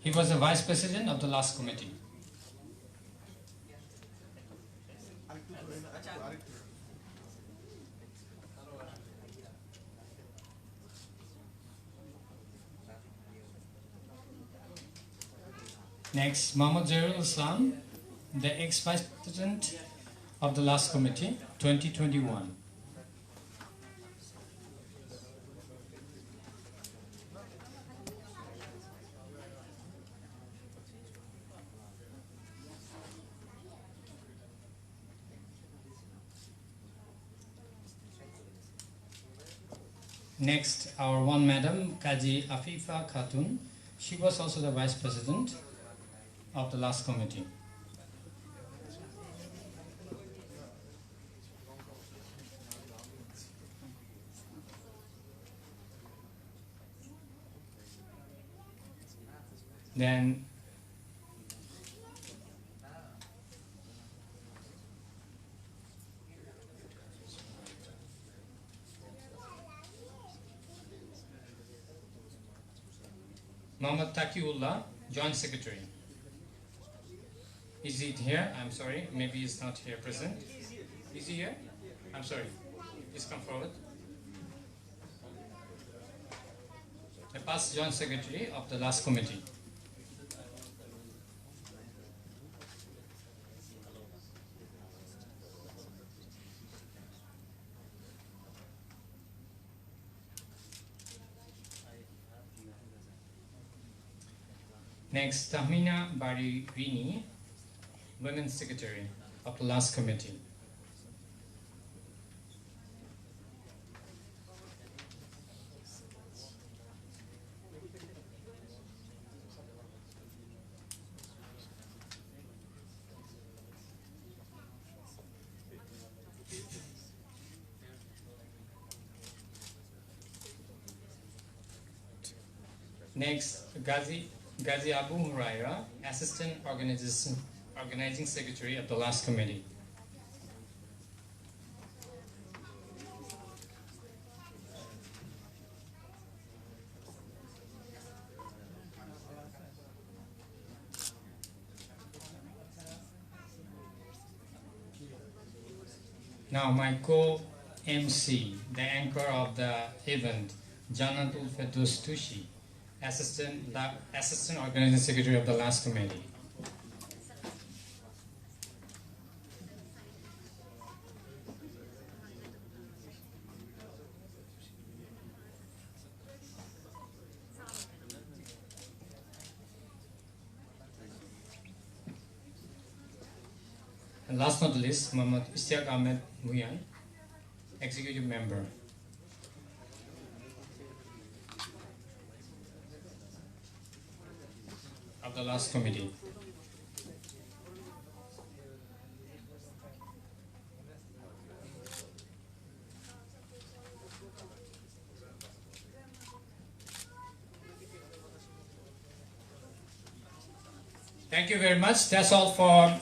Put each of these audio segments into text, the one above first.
He was the vice president of the last committee. Next, Mohammad Zairul Islam, the ex-vice president of the last committee, 2021. Next, our one madam, Kaji Afifa Khatun. She was also the vice president of the last committee. Then Muhammad Taqiullah, Joint Secretary. Is he here? I'm sorry, maybe he's not here present. Is he here? I'm sorry. Please come forward. The past Joint Secretary of the last committee. Next, Tahmina Baririni, Women's Secretary of the last committee. Next, Ghazi Abu Huraira, Assistant Organizing Secretary of the last committee. Now my co-MC, the anchor of the event, Janatul Fedus Tushi, Assistant Organizing Secretary of the last committee. And last but not least, Muhammad Ishtiaq Ahmed Muyan, Executive Member. Of the last committee. Thank you very much. That's all for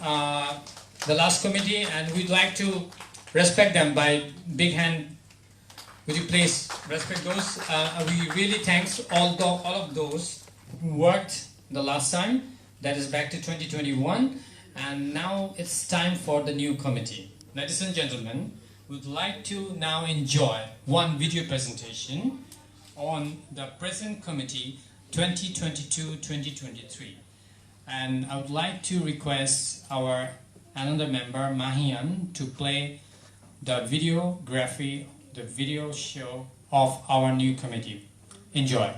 the last committee, and we'd like to respect them by big hand. Would you please respect those? We really thanks all of those who worked the last time, that is back to 2021, and now it's time for the new committee. Ladies and gentlemen, we'd like to now enjoy one video presentation on the present committee 2022-2023, and I would like to request our another member Mahian to play the videography, the video show of our new committee. Enjoy.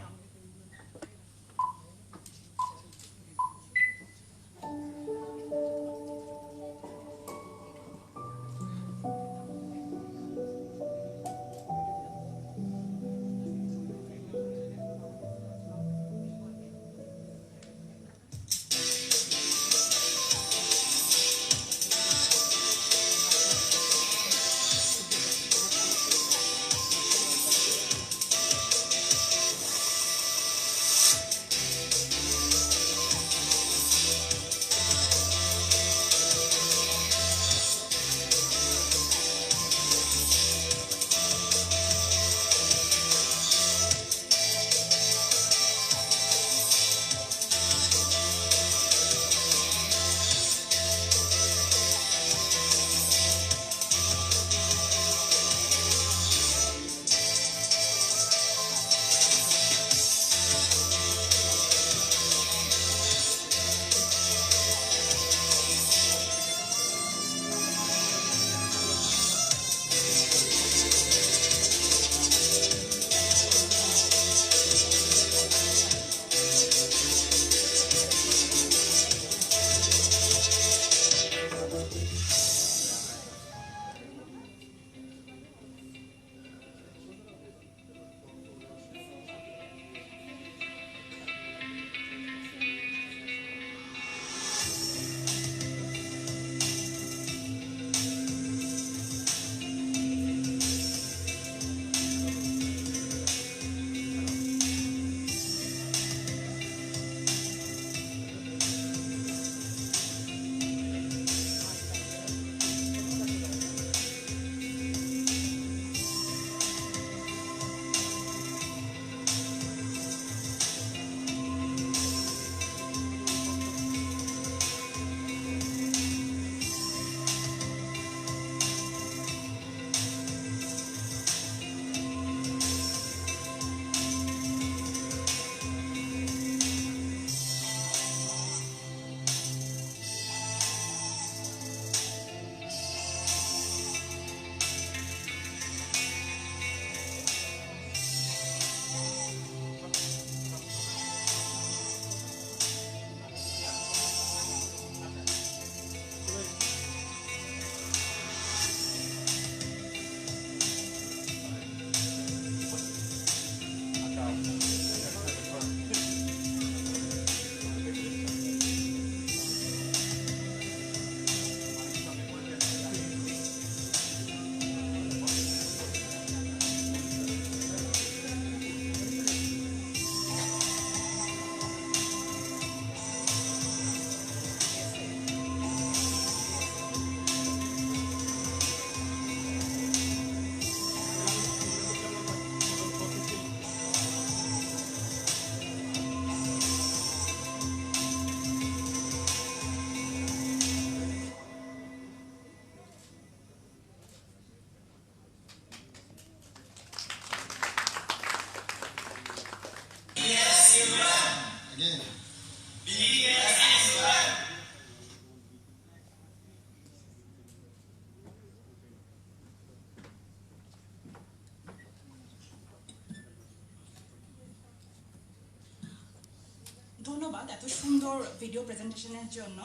ধন্যবাদ এত সুন্দর video প্রেজেন্টেশনের জন্য।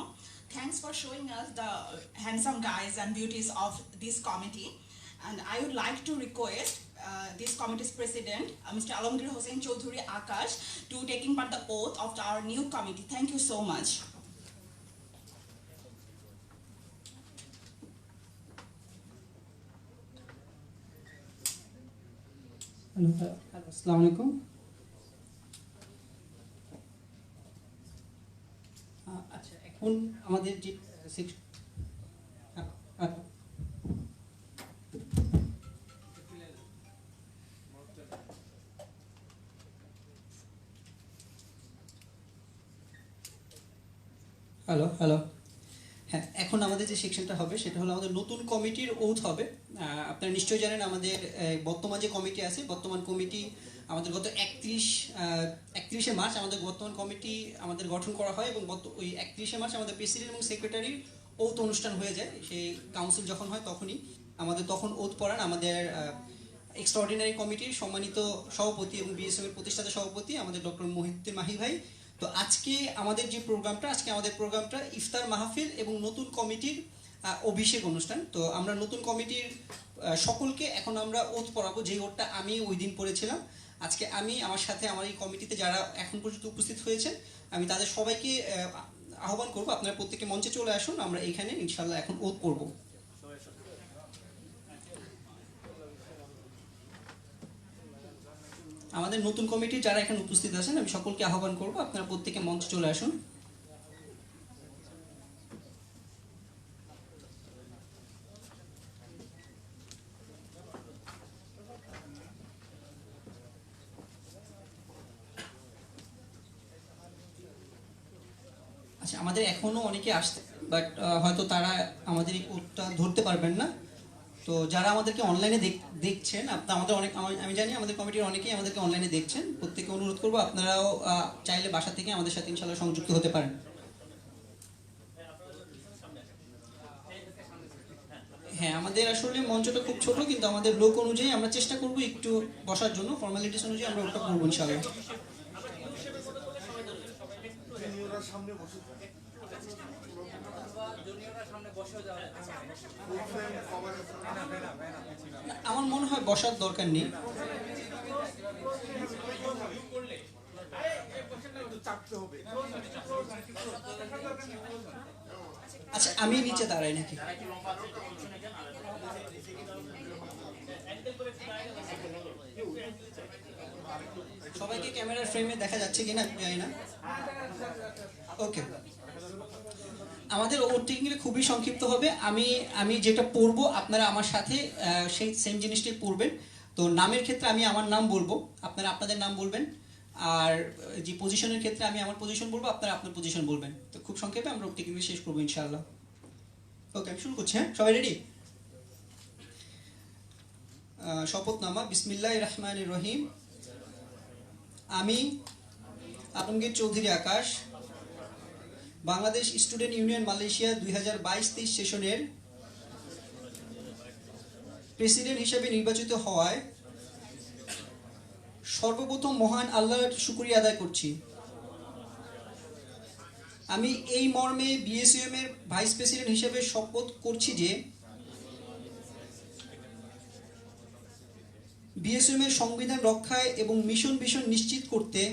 Thanks for showing us the handsome guys and beauties of this committee. And I would like to request this committee's president, Mr. Alamgir Hossain Choudhury Akash, to taking part the oath of our new committee. Thank you so much. Hello, assalamu alaikum. আচ্ছা, এখন আমাদের যে hello হ্যাঁ, এখন আমাদের যে সেকশনটা হবে সেটা হলো আমাদের নতুন কমিটির ওথ হবে। আপনারা নিশ্চয়ই জানেন আমাদের বর্তমান যে কমিটি আছে, বর্তমান কমিটি আমাদের গত 31শে মার্চ আমাদের বর্তমান কমিটি আমাদের গঠন করা হয় এবং ওই 31শে মার্চ আমাদের প্রেসিডেন্ট এবং সেক্রেটারির ওথ অনুষ্ঠান হয়ে যায়। সেই কাউন্সিল যখন হয় তখনই আমাদের তখন ওথ পড়ান আমাদের এক্সট্রাঅর্ডিনারি কমিটির সম্মানিত সভাপতি এবং BSUM এর প্রতিষ্ঠাতা সভাপতি আমাদের ডক্টর মহিউদ্দিন মাহি ভাই। তো আজকে আমাদের প্রোগ্রামটা ইফতার মাহফিল এবং নতুন কমিটির অভিষেক অনুষ্ঠান। তো আমরা নতুন কমিটির সকলকে এখন আমরা ওথ পড়াবো, যে ওথটা আমি ওই দিন পড়েছিলাম। আজকে আমি আমার সাথে আমার এই কমিটিতে যারা এখন পর্যন্ত উপস্থিত হয়েছেন আমি তাদের সবাইকে আহ্বান করবো, আপনারা প্রত্যেকে মঞ্চে চলে আসুন, আমরা এখানে ইনশাল্লাহ এখন ওথ পড়বো। আমাদের নতুন কমিটি যারা এখানে উপস্থিত আছেন আমি সকলকে আহ্বান করব, আপনারা প্রত্যেকে মঞ্চে চলে আসুন। আচ্ছা, আমাদের এখনো অনেকে আসতে, বাট হয়তো তারা আমাদের এই কোডটা ধরতে পারবেন না। তো যারা আমাদেরকে অনলাইনে দেখছেন, আমাদের অনেক, আমি জানি আমাদের কমিটির অনেকেই আমাদেরকে অনলাইনে দেখছেন, প্রত্যেকে অনুরোধ করবো আপনারাও চাইলে বাসা থেকে আমাদের সাথে ইনশাআল্লাহ সংযুক্ত হতে পারেন। হ্যাঁ, আমাদের আসলে মঞ্চটা খুব ছোট, কিন্তু আমাদের লোক অনুযায়ী আমরা চেষ্টা করব একটু বসার জন্য, ফর্মালিটিস অনুযায়ী আমরা ওটা করবো ইনশাআল্লাহ। আমার মনে হয় বসার দরকার নেই। আচ্ছা, আমি নিচে দাঁড়াই নাকি? সবাইকে ক্যামেরার ফ্রেমে দেখা যাচ্ছে কিনা জানি না। ওকে, আমাদের ওভারটেকিংটা খুবই সংক্ষিপ্ত হবে। আমি যেটা পড়বো আপনারা আমার সাথে সেই সেম জিনিসটাই পড়বেন। তো নামের ক্ষেত্রে আমি আমার নাম বলবো, আপনারা আপনাদের নাম বলবেন, আর যে পজিশনের ক্ষেত্রে আমি আমার পজিশন বলবো, আপনারা আপনার পজিশন বলবেন। তো খুব সংক্ষেপে আমরা ওভারটেকিং শেষ করবো ইনশাআল্লাহ। ওকে, আমি শুরু করছি। হ্যাঁ, সবাই রেডি? শপথনামা। বিসমিল্লাহির রহমানির রহিম। আমি আলমগীর চৌধুরী আকাশ বাংলাদেশ স্টুডেন্ট ইউনিয়ন মালয়েশিয়া 2022-23 সেশনের প্রেসিডেন্ট হিসেবে নির্বাচিত হওয়ায় সর্বপ্রথম মহান আল্লাহর শুকরিয়া আদায় করছি। আমি এই মর্মে BSUM এর ভাইস প্রেসিডেন্ট হিসেবে শপথ করছি যে BSUM এর সংবিধান রক্ষায় এবং মিশন নিশ্চিত করতে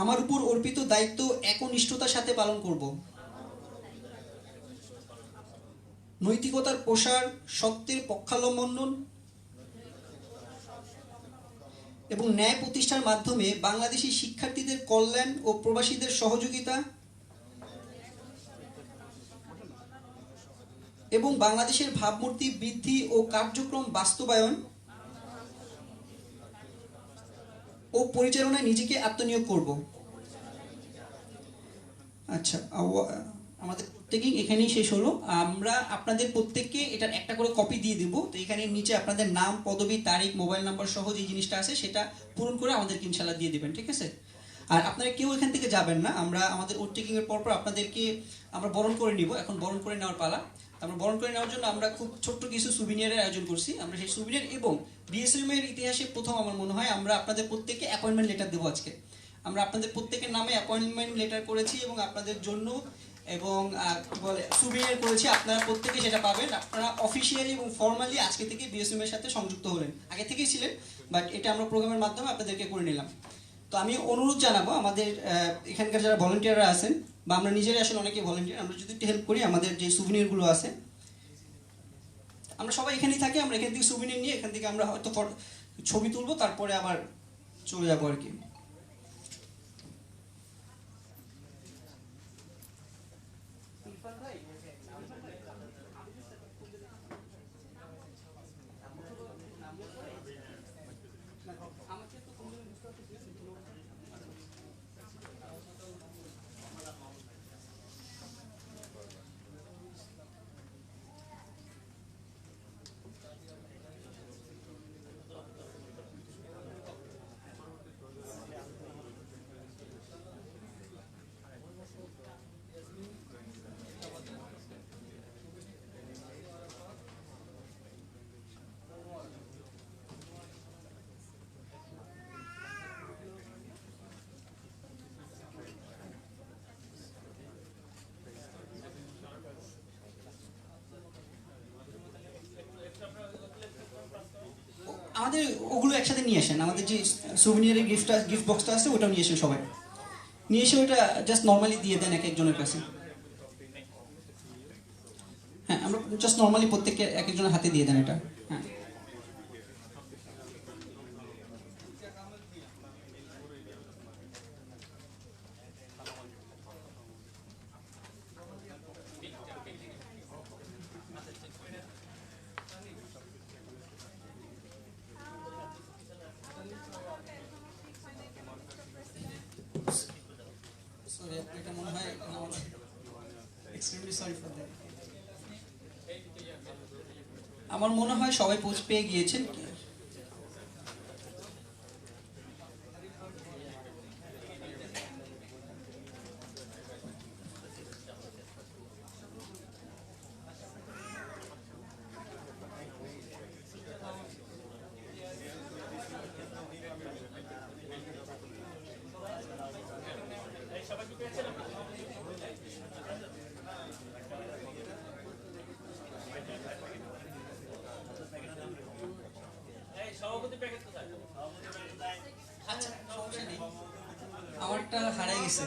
আমার উপর অর্পিত দায়িত্ব একনিষ্ঠতার সাথে পালন করব। নৈতিকতার প্রসার, সত্যের পক্ষাবলম্বন এবং ন্যায় প্রতিষ্ঠার মাধ্যমে বাংলাদেশি শিক্ষার্থীদের কল্যাণ ও প্রবাসীদের সহযোগিতা এবং বাংলাদেশের ভাবমূর্তি বৃদ্ধি ও কার্যক্রম বাস্তবায়ন ও পরিচালনায় নিজেকে আত্মনিয়োগ করব। আচ্ছা, আমাদের প্রত্যেকেই এখানেই শেষ হলো। আমরা আপনাদের প্রত্যেককে এটার একটা করে কপি দিয়ে দেবো। তো এখানে নিচে আপনাদের নাম, পদবি, তারিখ, মোবাইল নাম্বার সহ যে জিনিসটা আছে সেটা পূরণ করে আমাদেরকে ইনশাআল্লাহ দিয়ে দেবেন, ঠিক আছে? আর আপনারা কেউ এখান থেকে যাবেন না, আমরা আমাদের ওভারটেকিং এর পর আপনাদেরকে আমরা বরণ করে নিব। এখন বরণ করে নেওয়ার পালা। আমরা বরণ করে নেওয়ার জন্য আমরা খুব ছোট্ট কিছু সুভিনিয়ারের আয়োজন করছি। আমরা সেই সুভিনিয়ার এবং বিএসইউএম এর ইতিহাসে প্রথম আমার মনে হয় আমরা আপনাদের প্রত্যেককে অ্যাপয়েন্টমেন্ট লেটার দেবো আজকে। আমরা আপনাদের প্রত্যেকের নামে অ্যাপয়েন্টমেন্ট লেটার করেছি এবং আপনাদের জন্য এবং কি বলে সুভিনিয়ার করেছি। আপনারা প্রত্যেকে সেটা পাবেন। আপনারা অফিসিয়ালি এবং ফর্মালি আজকে থেকে বিএসইউএম এর সাথে সংযুক্ত হলেন, আগে থেকেই ছিলেন, বাট এটা আমরা প্রোগ্রামের মাধ্যমে আপনাদেরকে করে নিলাম। তো আমি অনুরোধ জানাবো আমাদের এখানকার যারা ভলেন্টিয়াররা আছেন বা আমরা নিজেরাই আসলে অনেকে ভলেন্টিয়ার, আমরা যদি একটু হেল্প করি আমাদের যে সুভিনিয়ারগুলো আছে, আমরা সবাই এখানেই থাকি, আমরা এখান থেকে সুভিনিয়ার নিয়ে এখান থেকে আমরা হয়তো ছবি তুলবো, তারপরে আবার চলে যাবো আর কি। আমাদের ওগুলো একসাথে নিয়ে আসেন, আমাদের যে সুভিনিয়ারের গিফট বক্সটা আছে ওটাও নিয়ে এসেন, সবাই নিয়ে এসে ওটা জাস্ট নর্মালি দিয়ে দেন এক একজনের কাছে। হ্যাঁ, আমরা জাস্ট নর্মালি প্রত্যেককে এক একজনের হাতে দিয়ে দেন এটা। হ্যাঁ, এটা মনে হয় এক্সট্রিমলি সরি ফর দ্যাট। আমার মনে হয় সবাই পেয়ে গিয়েছেন। আচ্ছা, সমস্যা নেই, আমারটা হারাই গেছে।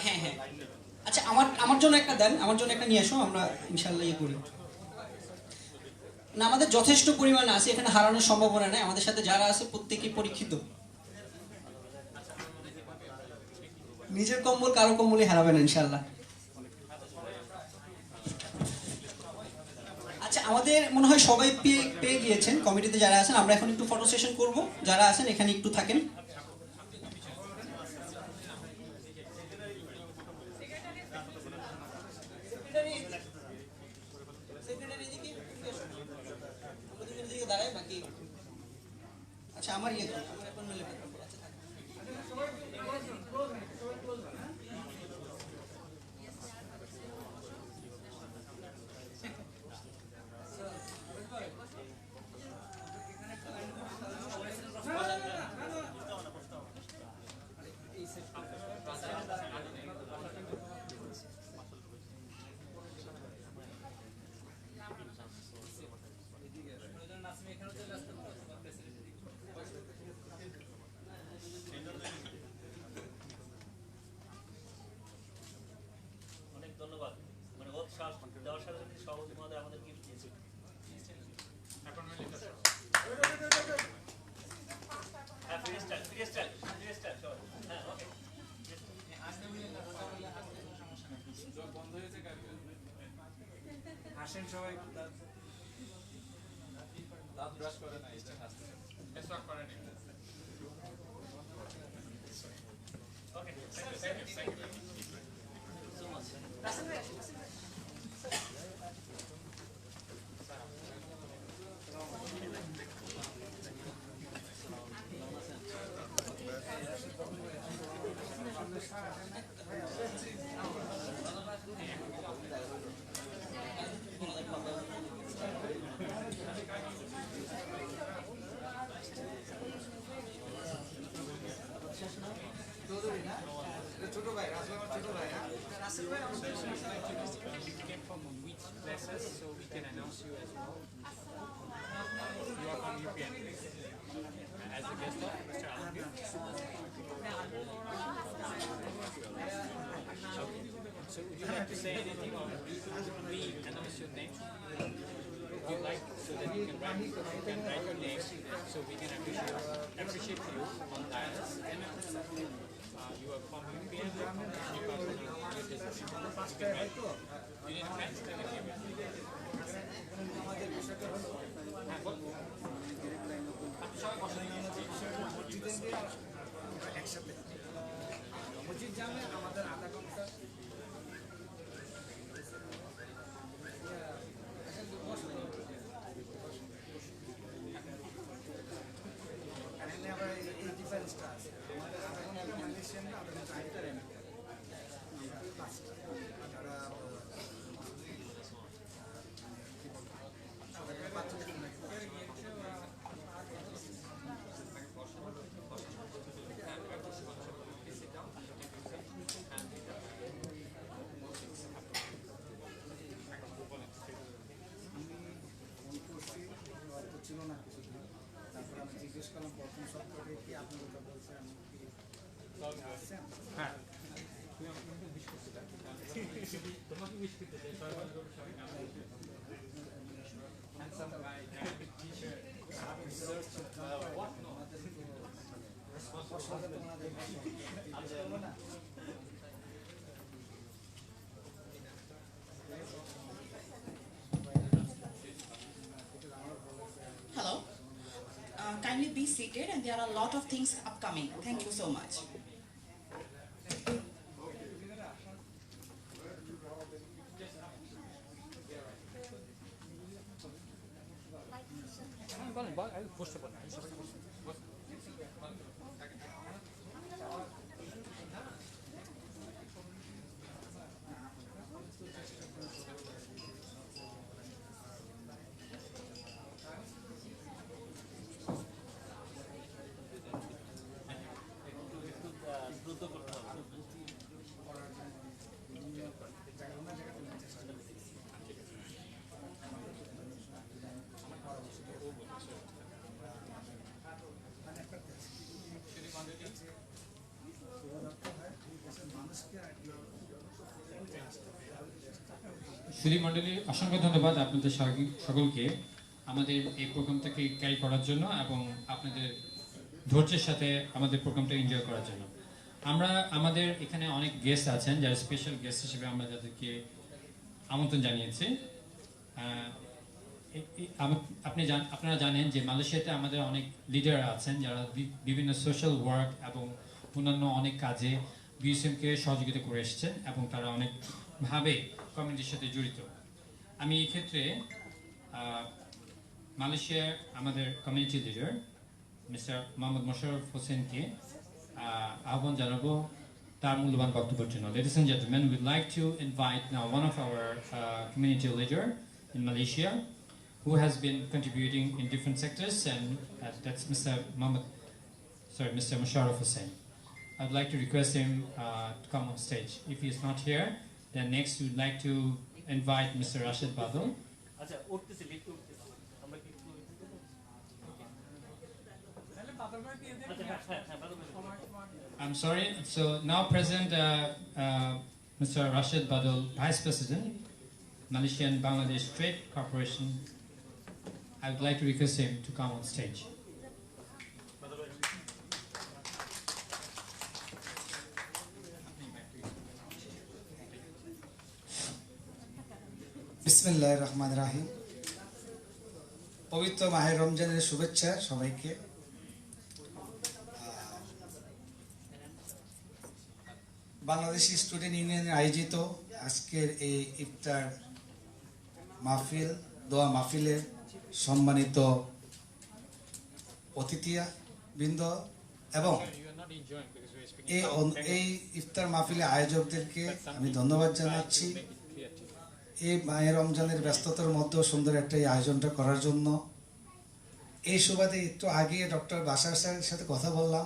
হ্যাঁ হ্যাঁ, আচ্ছা আমার জন্য একটা দেন, আমার জন্য একটা নিয়ে আসো, আমরা ইনশাল্লাহ ইয়ে করি। না, আমাদের যথেষ্ট পরিমাণ আছে, এখানে হারানোর সম্ভাবনা নেই। আমাদের সাথে যারা আছে প্রত্যেকেই পরীক্ষিত। নিজের কম্বল কারো কম্বলই হারাবেন ইনশাল্লাহ। আচ্ছা, আমাদের মনে হয় সবাই পেয়ে গিয়েছেন কমিটিতে যারা আছেন। আমরা এখন একটু ফটো সেশন করব, যারা আছেন এখানে একটু থাকেন। আচ্ছা, আমার ইয়ে আমার এখন মিলে আসেন সবাই, দাঁত ব্রাশ করে না, এটা হাসতে মেসওয়াক করে নি। Okay, thank you so much. Russell ভাই, আসেন। came from which classes so we can announce you as well. You are from UPN as the guest of Mr. Alamgir. Okay. So would you like to say anything or we announce your name? Would you like so that you can write your name so we can appreciate you on dialysis? You are from UPN, you can write. You need a pen? Then I give it. মসজিদ জামে আমাদের আধা ঘন্টা এখানে আবার এই ডিফারেন্সটা আছে আমাদের আধা ঘন্টা মালয়েশিয়ান না আধা ঘন্টা আইটার যারা ছিল না কিছুদিন তারপর আমি জিজ্ঞেস করলাম প্রথম সপ্তাহে কি আপনি ওটা বলছেন আমি কি আসছেন হ্যাঁ তুমি আমাকে কিন্তু উইশ করতে চাও তোমাকে উইশ করতে চাই handsome guy with t-shirt what no Hello. Kindly be seated, and there are a lot of things upcoming. Thank you so much. সুধী মণ্ডলী, অসংখ্য ধন্যবাদ আপনাদের সকলকে আমাদের এই প্রোগ্রামটাকে ক্যারি করার জন্য এবং আপনাদের ধৈর্যের সাথে আমাদের প্রোগ্রামটা এনজয় করার জন্য। আমরা আমাদের এখানে অনেক গেস্ট আছেন যারা স্পেশাল গেস্ট হিসেবে আমরা যাদেরকে আমন্ত্রণ জানিয়েছি। আপনারা জানেন যে মালয়েশিয়াতে আমাদের অনেক লিডার আছেন যারা বিভিন্ন সোশ্যাল ওয়ার্ক এবং অন্যান্য অনেক কাজে বিএসএমকে সহযোগিতা করে এসেছেন এবং তারা অনেকভাবে কমিউনিটির সাথে জড়িত। আমি এই ক্ষেত্রে মালয়েশিয়ার আমাদের community leader mister Mohammad Mosharraf হোসেনকে আহ্বান জানাবো তার মূল্যবান বক্তব্যের জন্য। Ladies and gentlemen, we'd like to invite now one of our community leader in Malaysia who has been contributing in different sectors, and that's Mr. Musharraf Hussain. I'd like to request him to come on stage. If he is not here, then next we'd like to invite Mr. Rashid Badal. I'm sorry. So now present Mr. Rashid Badal, Vice President, Malaysian Bangladesh Trade Corporation. I would like to request him to come on stage. বিসমিল্লাহির রহমানির রহিম। পবিত্র মাহে রমজানের শুভেচ্ছা সবাইকে। Bangladeshi student ইউনিয়নের আয়োজিত আজকের এই ইফতার মাহফিল, দোয়া মাহফিলের সম্মানিত অতিথিয়া বৃন্দ এবং এই ইফতার মাহফিলের আয়োজকদেরকে আমি ধন্যবাদ জানাচ্ছি। এই মাহে রমজানের ব্যস্ততার মধ্যেও সুন্দর একটা এই আয়োজনটা করার জন্য। এই সুবাদে একটু আগে ডক্টর বাশার স্যারের সাথে কথা বললাম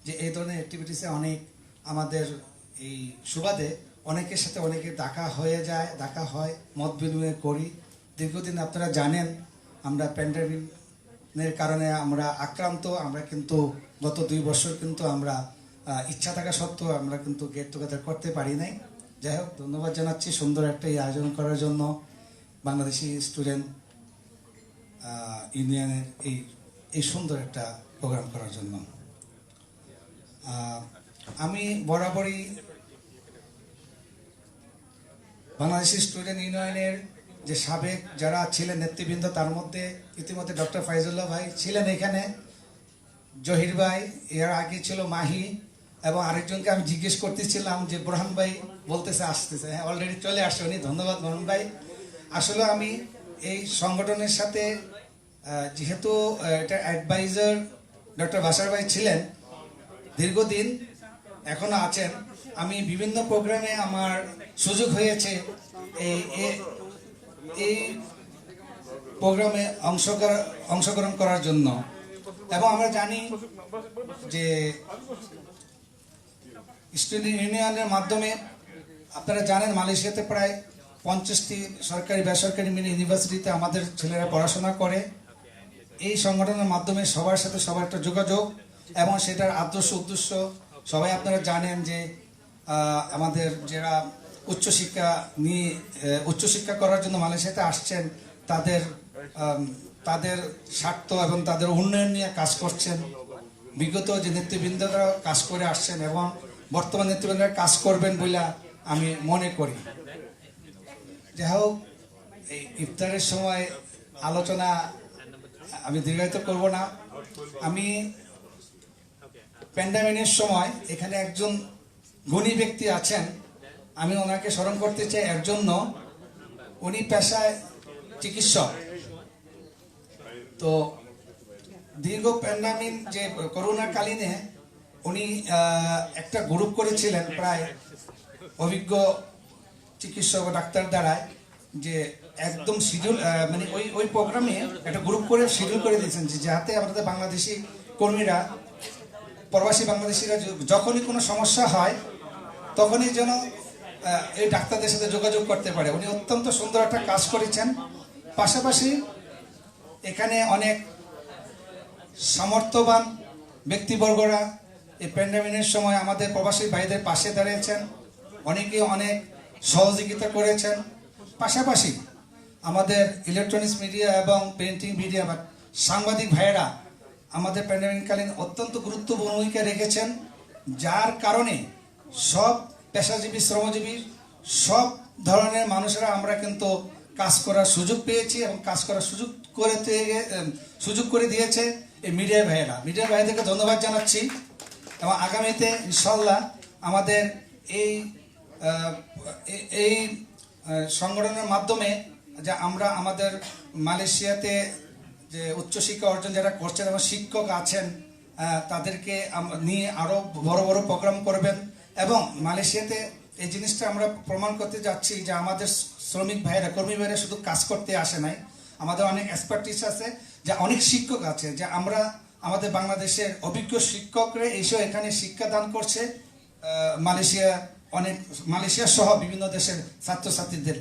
যে এই ধরনের অ্যাক্টিভিটিসে অনেক আমাদের এই সুবাদে অনেকের সাথে অনেকে দেখা হয়, মত বিনিময় করি। দীর্ঘদিন আপনারা জানেন আমরা প্যান্ডেমিকের কারণে আমরা আক্রান্ত, আমরা কিন্তু গত 2 বছর কিন্তু আমরা ইচ্ছা থাকা সত্ত্বেও আমরা কিন্তু গেট টুগেদার করতে পারি নাই। যাই হোক, ধন্যবাদ জানাচ্ছি সুন্দর একটা এই আয়োজন করার জন্য, বাংলাদেশি স্টুডেন্ট ইউনিয়নের এই সুন্দর একটা প্রোগ্রাম করার জন্য। আমি বরাবরই বাংলাদেশি স্টুডেন্ট ইউনিয়নের যে সাবেক যারা ছিলেন নেতৃবৃন্দ, তার মধ্যে ইতিমধ্যে ডক্টর ফাইজুল্লাহ ভাই ছিলেন এখানে, জহির ভাই, এর আগে ছিল মাহি, এবং আরেকজনকে আমি জিজ্ঞেস করতেছিলাম যে বোরহান ভাই বলতেছে আসতেছে, হ্যাঁ অলরেডি চলে আসছে উনি। ধন্যবাদ বোরহান ভাই। আসলে আমি এই সংগঠনের সাথে যেহেতু এটা অ্যাডভাইজার ডক্টর বাশার ভাই ছিলেন দীর্ঘদিন, এখনো আছেন, আমি বিভিন্ন প্রোগ্রামে আমার সুযোগ হয়েছে এই প্রোগ্রামে অংশগ্রহণ করার জন্য। এবং আমরা জানি যে স্টুডেন্ট ইউনিয়নের মাধ্যমে আপনারা জানেন মালয়েশিয়াতে প্রায় 50টি সরকারি বেসরকারি মিনি ইউনিভার্সিটিতে আমাদের ছেলেরা পড়াশোনা করে। এই সংগঠনের মাধ্যমে সবার সাথে সবার একটা যোগাযোগ, এবং সেটার আদর্শ উদ্দেশ্য সবাই আপনারা জানেন যে আমাদের যারা উচ্চশিক্ষা করার জন্য মালয়েশিয়াতে আসছেন তাদের স্বার্থ এবং তাদের উন্নয়ন নিয়ে কাজ করছেন। বিগত যে নেতৃবৃন্দরা কাজ করে আসছেন এবং বর্তমান নেতৃবৃন্দরা কাজ করবেন বলে আমি মনে করি। যাই হোক, এই ইফতারের সময় আলোচনা আমি দীর্ঘায়িত করব না। আমি প্যান্ডেমিকের সময় এখানে একজন গুণী ব্যক্তি আছেন, আমি ওনাকে স্মরণ করতে চাই। এর জন্য উনি পেশায় চিকিৎসক। তো দীর্ঘ প্যান্ডেমিক যে করোনা কালীনে উনি একটা গ্রুপ করেছিলেন প্রায় অভিজ্ঞ চিকিৎসক ও ডাক্তার দ্বারায়, যে একদম শিডিউল মানে ওই প্রোগ্রামে একটা গ্রুপ করে শিডিউল করে দিয়েছেন যে যাতে আমাদের বাংলাদেশি কর্মীরা, প্রবাসী বাংলাদেশিরা যখনই কোনো সমস্যা হয় তখনই যেন এই ডাক্তারদের সাথে যোগাযোগ করতে পারে। উনি অত্যন্ত সুন্দর একটা কাজ করেছেন। পাশাপাশি এখানে অনেক সামর্থ্যবান ব্যক্তিবর্গরা এই প্যান্ডেমিকের সময় আমাদের প্রবাসী ভাইদের পাশে দাঁড়িয়েছেন, অনেকে অনেক সহযোগিতা করেছেন। পাশাপাশি আমাদের ইলেকট্রনিক্স মিডিয়া এবং প্রিন্টিং মিডিয়া বা সাংবাদিক ভাইয়েরা আমাদের প্যান্ডেমিককালীন অত্যন্ত গুরুত্বপূর্ণ ভূমিকা রেখেছেন, যার কারণে সব পেশাজীবী শ্রমজীবী সব ধরনের মানুষেরা আমরা কিন্তু কাজ করার সুযোগ পেয়েছি, এবং কাজ করার সুযোগ করে দিয়েছে এই মিডিয়া ভাইদেরকে ধন্যবাদ জানাচ্ছি। এবং আগামীতে ইনশাল্লাহ আমাদের এই সংগঠনের মাধ্যমে যে আমরা আমাদের মালয়েশিয়াতে যে উচ্চশিক্ষা অর্জন যারা করছেন এবং শিক্ষক আছেন তাদেরকে নিয়ে আরো বড় বড় প্রোগ্রাম করবেন। এবং মালয়েশিয়াতে এই জিনিসটা আমরা প্রমাণ করতে যাচ্ছি যে আমাদের শ্রমিক ভাইয়েরা, কর্মী ভাইয়েরা শুধু কাজ করতে আসে নাই, আমাদের অনেক এক্সপার্টিস আছে, যে অনেক শিক্ষক আছে, যে আমরা আমাদের বাংলাদেশের অভিজ্ঞ শিক্ষকরা এসেও এখানে শিক্ষাদান করছে মালয়েশিয়া সহ বিভিন্ন দেশের ছাত্রছাত্রীদের।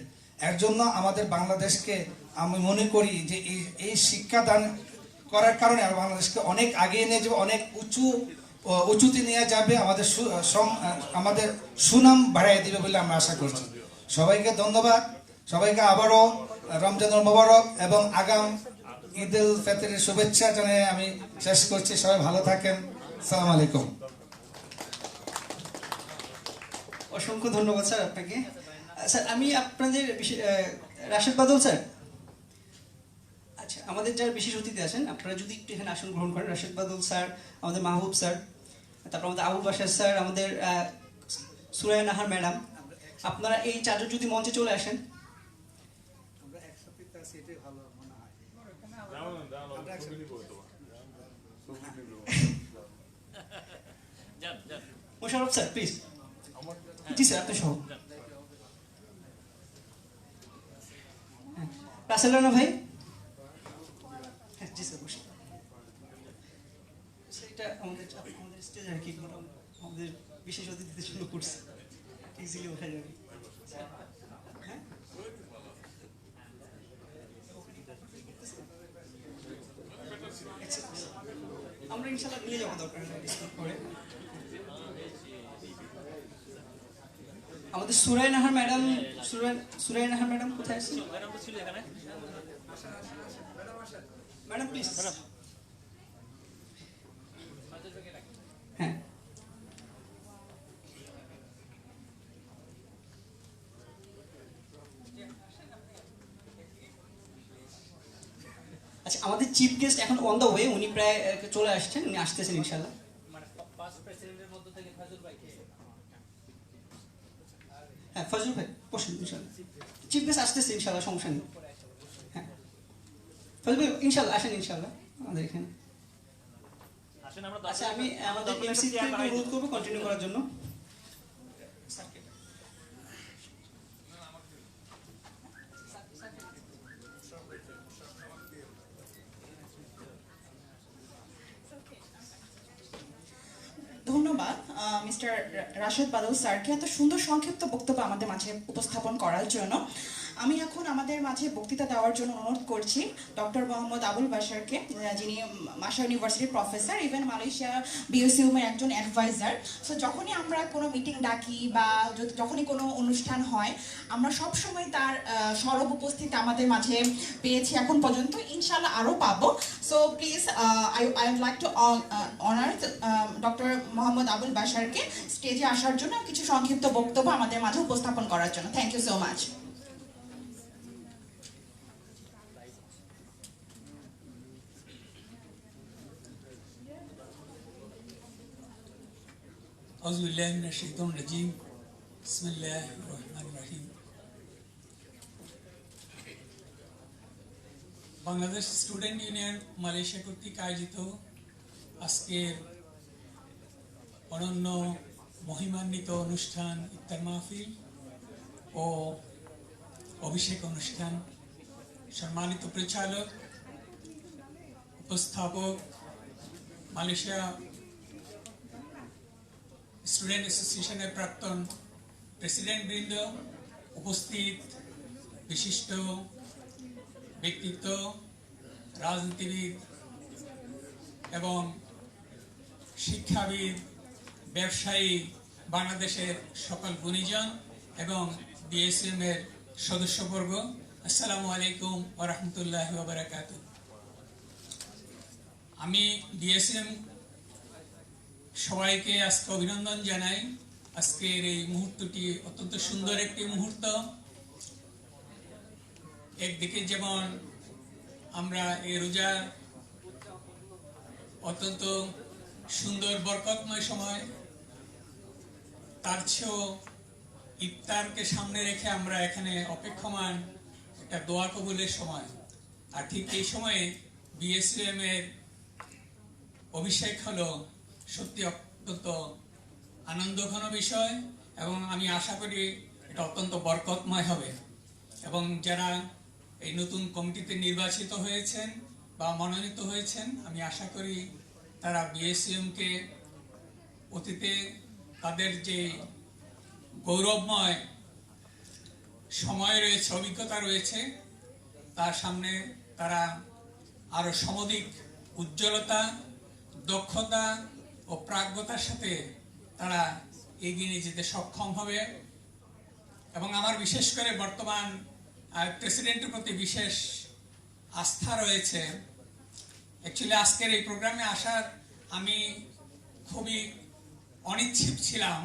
এর জন্য আমাদের বাংলাদেশকে আমি মনে করি যে এই শিক্ষাদান করার কারণে বাংলাদেশকে অনেক আগিয়ে নিয়ে যাবে, অনেক উঁচুতে নিয়ে যাবে, আমাদের সুনাম বাড়াই দিবে বলে আমরা আশা করছি। সবাইকে ধন্যবাদ, সবাইকে আবারও রমজানুল মোবারক এবং আগাম ঈদ উল ফিতরের শুভেচ্ছা জানিয়ে আমি শেষ করছি। সবাই ভালো থাকেন। আসসালামু আলাইকুম। অসংখ্য ধন্যবাদ স্যার আপনাকে। স্যার আমি আপনাদের রাশেদ বাদল স্যার, আচ্ছা আমাদের যারা বিশেষ অতিথি আছেন আপনারা যদি একটু এখানে আসন গ্রহণ করেন। রাশেদ বাদল স্যার, আমাদের মাহবুব স্যার, তারপর আমাদের আবুল বাশার স্যার, আমাদের সুরায়া নাহার ম্যাডাম, আপনারা এই চারজন যদি মঞ্চে চলে আসেন। Mosharraf sir please. G sir আপনি সহ। রাসেল রানা ভাই, জি স্যার বসে। সেটা আমাদের স্টেজ আর কি আমাদের বিশেষ অতিথিদের জন্য করছে। ইজিলি ওঠা যাবে। হ্যাঁ আমরা ইনশাল্লাহ নিয়ে যাবো দরকার ডিসকাউন্ট করে। আমাদের সুরাই নাহার ম্যাডাম, সুরাই নাহার ম্যাডাম কোথায় আছেন? Madam please. হ্যাঁ আচ্ছা, আমাদের চিফ গেস্ট এখন অন দ্য ওয়ে, উনি প্রায় চলে আসছেন, উনি আসতেছেন ইনশাল্লাহ। হ্যাঁ ফজল ভাই বসুন, ইনশাল্লাহ চিফ গেস্ট আসতেছে ইনশাল্লাহ, সমস্যা নেই। হ্যাঁ ফজল ভাই ইনশাল্লাহ আসেন ইনশাল্লাহ আমাদের এখানে। আচ্ছা আমি আমাদের এমসি কে অনুরোধ করবো কন্টিনিউ করার জন্য। ধন্যবাদ মিস্টার রাশেদ বাদল স্যারকে এত সুন্দর সংক্ষিপ্ত বক্তব্য আমাদের মাঝে উপস্থাপন করার জন্য। আমি এখন আমাদের মাঝে বক্তৃতা দেওয়ার জন্য অনুরোধ করছি ডক্টর মোহাম্মদ আবুল বাশারকে, যিনি মাশা ইউনিভার্সিটির প্রফেসর, ইভেন মালয়েশিয়া BSUM এর একজন অ্যাডভাইজার। সো যখনই আমরা কোনো মিটিং ডাকি বা যখনই কোনো অনুষ্ঠান হয়, আমরা সবসময় তার সরব উপস্থিতি আমাদের মাঝে পেয়েছি এখন পর্যন্ত, ইনশাল্লাহ আরও পাবো। So please I would like to honour doctor Mohammad Abul বাশারকে স্টেজে আসার জন্য কিছু সংক্ষিপ্ত বক্তব্য আমাদের মাঝে উপস্থাপন করার জন্য। Thank you so much. أعوذ بالله من الشيطان الرجيم بسم الله الرحمن الرحيم Bangladesh student union Malaysia কর্তৃক আয়োজিত আজকের অনন্য মহিমান্বিত অনুষ্ঠান ইফতার মাহফিল ও অভিষেক অনুষ্ঠান, সম্মানিত পরিচালক, উপস্থাপক, মালয়েশিয়া স্টুডেন্ট অ্যাসোসিয়েশনের প্রাক্তন প্রেসিডেন্ট বৃন্দ, উপস্থিত বিশিষ্ট ব্যক্তিত্ব, রাজনীতিবিদ এবং শিক্ষাবিদ, ব্যবসায়ী, বাংলাদেশের সকল গুণীজন এবং BSUM এর সদস্যবর্গ, আসসালামু আলাইকুম ওয়া রাহমাতুল্লাহি ওয়া বারাকাতুহু। আমি BSUM সবাইকে আজকে অভিনন্দন জানাই। আজকের এই মুহূর্তটি অত্যন্ত সুন্দর একটি মুহূর্ত। একদিকে যেমন আমরা এই রোজা অত্যন্ত সুন্দর বরকতময় সময়, তার চেয়েও ইফতারকে সামনে রেখে আমরা এখানে অপেক্ষমান একটা দোয়া কবুলের সময়। আর ঠিক এই সময়ে BSUM এর অভিষেক হলো সত্যি অত্যন্ত আনন্দঘন বিষয় এবং আমি আশা করি এটা অত্যন্ত বরকতময় হবে। এবং যারা এই নতুন কমিটিতে নির্বাচিত হয়েছেন বা মনোনীত হয়েছেন, আমি আশা করি তারা BSUM-কে অতীতে তাদের যে গৌরবময় সময় রয়েছে, অভিজ্ঞতা রয়েছে, তার সামনে তারা আরো সমধিক উজ্জ্বলতা, দক্ষতা ও প্রাজ্ঞতার সাথে তারা এগিয়ে নিয়ে যেতে সক্ষম হবে। এবং আমার বিশেষ করে বর্তমান প্রেসিডেন্টের প্রতি বিশেষ আস্থা রয়েছে। অ্যাকচুয়ালি আজকের এই প্রোগ্রামে আসার আমি খুবই অনিচ্ছুক ছিলাম,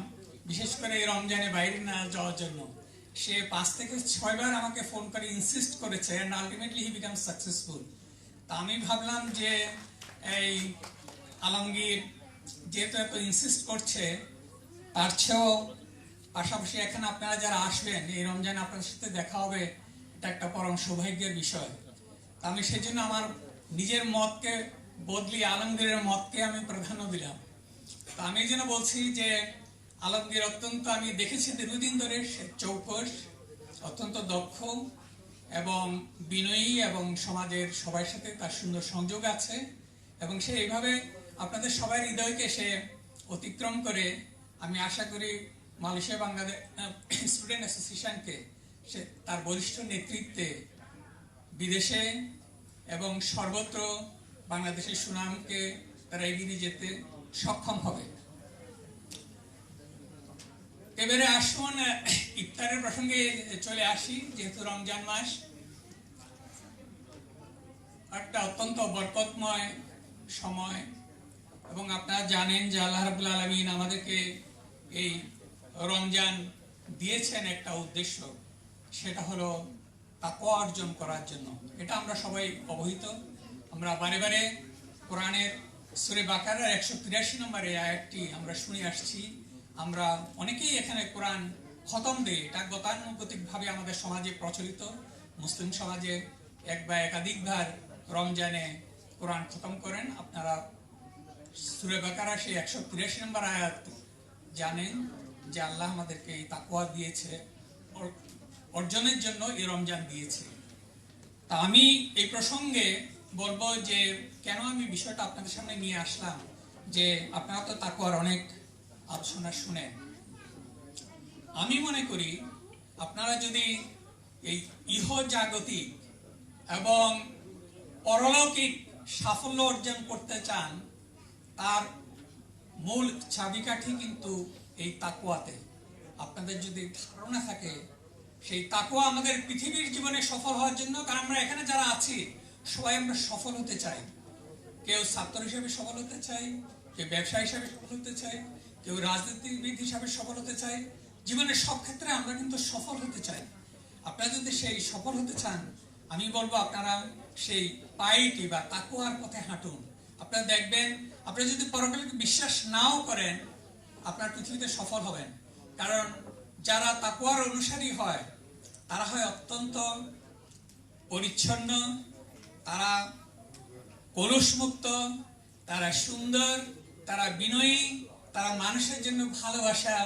বিশেষ করে এই রমজানে বাইরে না যাওয়ার জন্য। সে 5 থেকে 6 বার আমাকে ফোন করে ইনসিস্ট করেছে, and ultimately he become successful. তা আমি ভাবলাম যে এই আলমগীর যেহেতু এত ইনসিস্ট করছে, তার চেয়েও পাশাপাশি এখানে আপনারা যারা আসবেন এই রমজানে আপনাদের সাথে দেখা হবে, এটা একটা পরম সৌভাগ্যের বিষয়। তা আমি সেই জন্য আমার নিজের মতকে বদলিয়ে আলমগীরের মতকে আমি প্রাধান্য দিলাম। তা আমি যেন বলছি যে আলমগীর অত্যন্ত, আমি দেখেছি দীর্ঘদিন ধরে সে চৌকস, অত্যন্ত দক্ষ এবং বিনয়ী এবং সমাজের সবার সাথে তার সুন্দর সংযোগ আছে এবং সে এইভাবে আপনাদের সবার হৃদয়কে সে অতিক্রম করে আমি আশা করি মালয়েশিয়া বাংলাদেশ স্টুডেন্ট অ্যাসোসিয়েশনকে সে তার বলিষ্ঠ নেতৃত্বে বিদেশে এবং সর্বত্র বাংলাদেশের সুনামকে তারা এগিয়ে যেতে সক্ষম হবে। এবারে আসুন ইফতারের প্রসঙ্গে চলে আসি। যেহেতু রমজান মাস একটা অত্যন্ত বরকতময় সময়, এবং আপনারা জানেন যে আল্লাহ রাব্বুল আলামিন আমাদেরকে এই রমজান দিয়েছেন একটা উদ্দেশ্য, সেটা হলো তাকওয়া অর্জন করার জন্য। এটা আমরা সবাই অবহিত। আমরা বারে বারে কোরআনের সূরা বাকারার 183 নম্বর এই আয়াতটি আমরা শুনে আসছি। আমরা অনেকেই এখানে কোরআন খতম দেই। এটা গতানুগতিকভাবে আমাদের সমাজে প্রচলিত। মুসলিম সমাজে এক বা একাধিকবার রমজানে কোরআন খতম করেন। আপনারা সূরা বাকারার সেই 183 নম্বর আয়াত জানেন যে আল্লাহ আমাদেরকে এই তাকওয়া দিয়েছে, অর্জনের জন্য এই রমজান দিয়েছে। তা আমি এই প্রসঙ্গে বলবো যে কেন আমি বিষয়টা আপনাদের সামনে নিয়ে আসলাম, যে আপনারা তো তাকওয়ার অনেক আলোচনা শুনেন। আমি মনে করি আপনারা যদি এই ইহজাগতিক এবং পরলৌকিক সাফল্য অর্জন করতে চান, তার মূল চাবিকাঠি কিন্তু এই তাকওয়াতে। আপনাদের যদি ধারণা থাকে সেই তাকওয়া আমাদের পৃথিবীর জীবনে সফল হওয়ার জন্য, কারণ আমরা এখানে যারা আছি সবাই আমরা সফল হতে চাই। কেউ ছাত্র হিসেবে সফল হতে চাই, কেউ ব্যবসা হিসেবে সফল হতে চাই, কেউ রাজনীতিবিদ হিসাবে সফল হতে চাই। জীবনের সব ক্ষেত্রে আমরা কিন্তু সফল হতে চাই। আপনারা যদি সেই সফল হতে চান, আমি বলবো আপনারা সেই পাইটি বা তাকওয়ার পথে হাঁটুন। আপনারা দেখবেন, আপনারা যদি পরকালকে বিশ্বাস নাও করেন, আপনার পৃথিবীতে সফল হবেন। কারণ যারা তাকওয়ার অনুসারী হয় তারা হয় অত্যন্ত পরিচ্ছন্ন, তারা কলুষমুক্ত, তারা সুন্দর, তারা বিনয়ী, তারা মানুষের জন্য ভালোবাসা,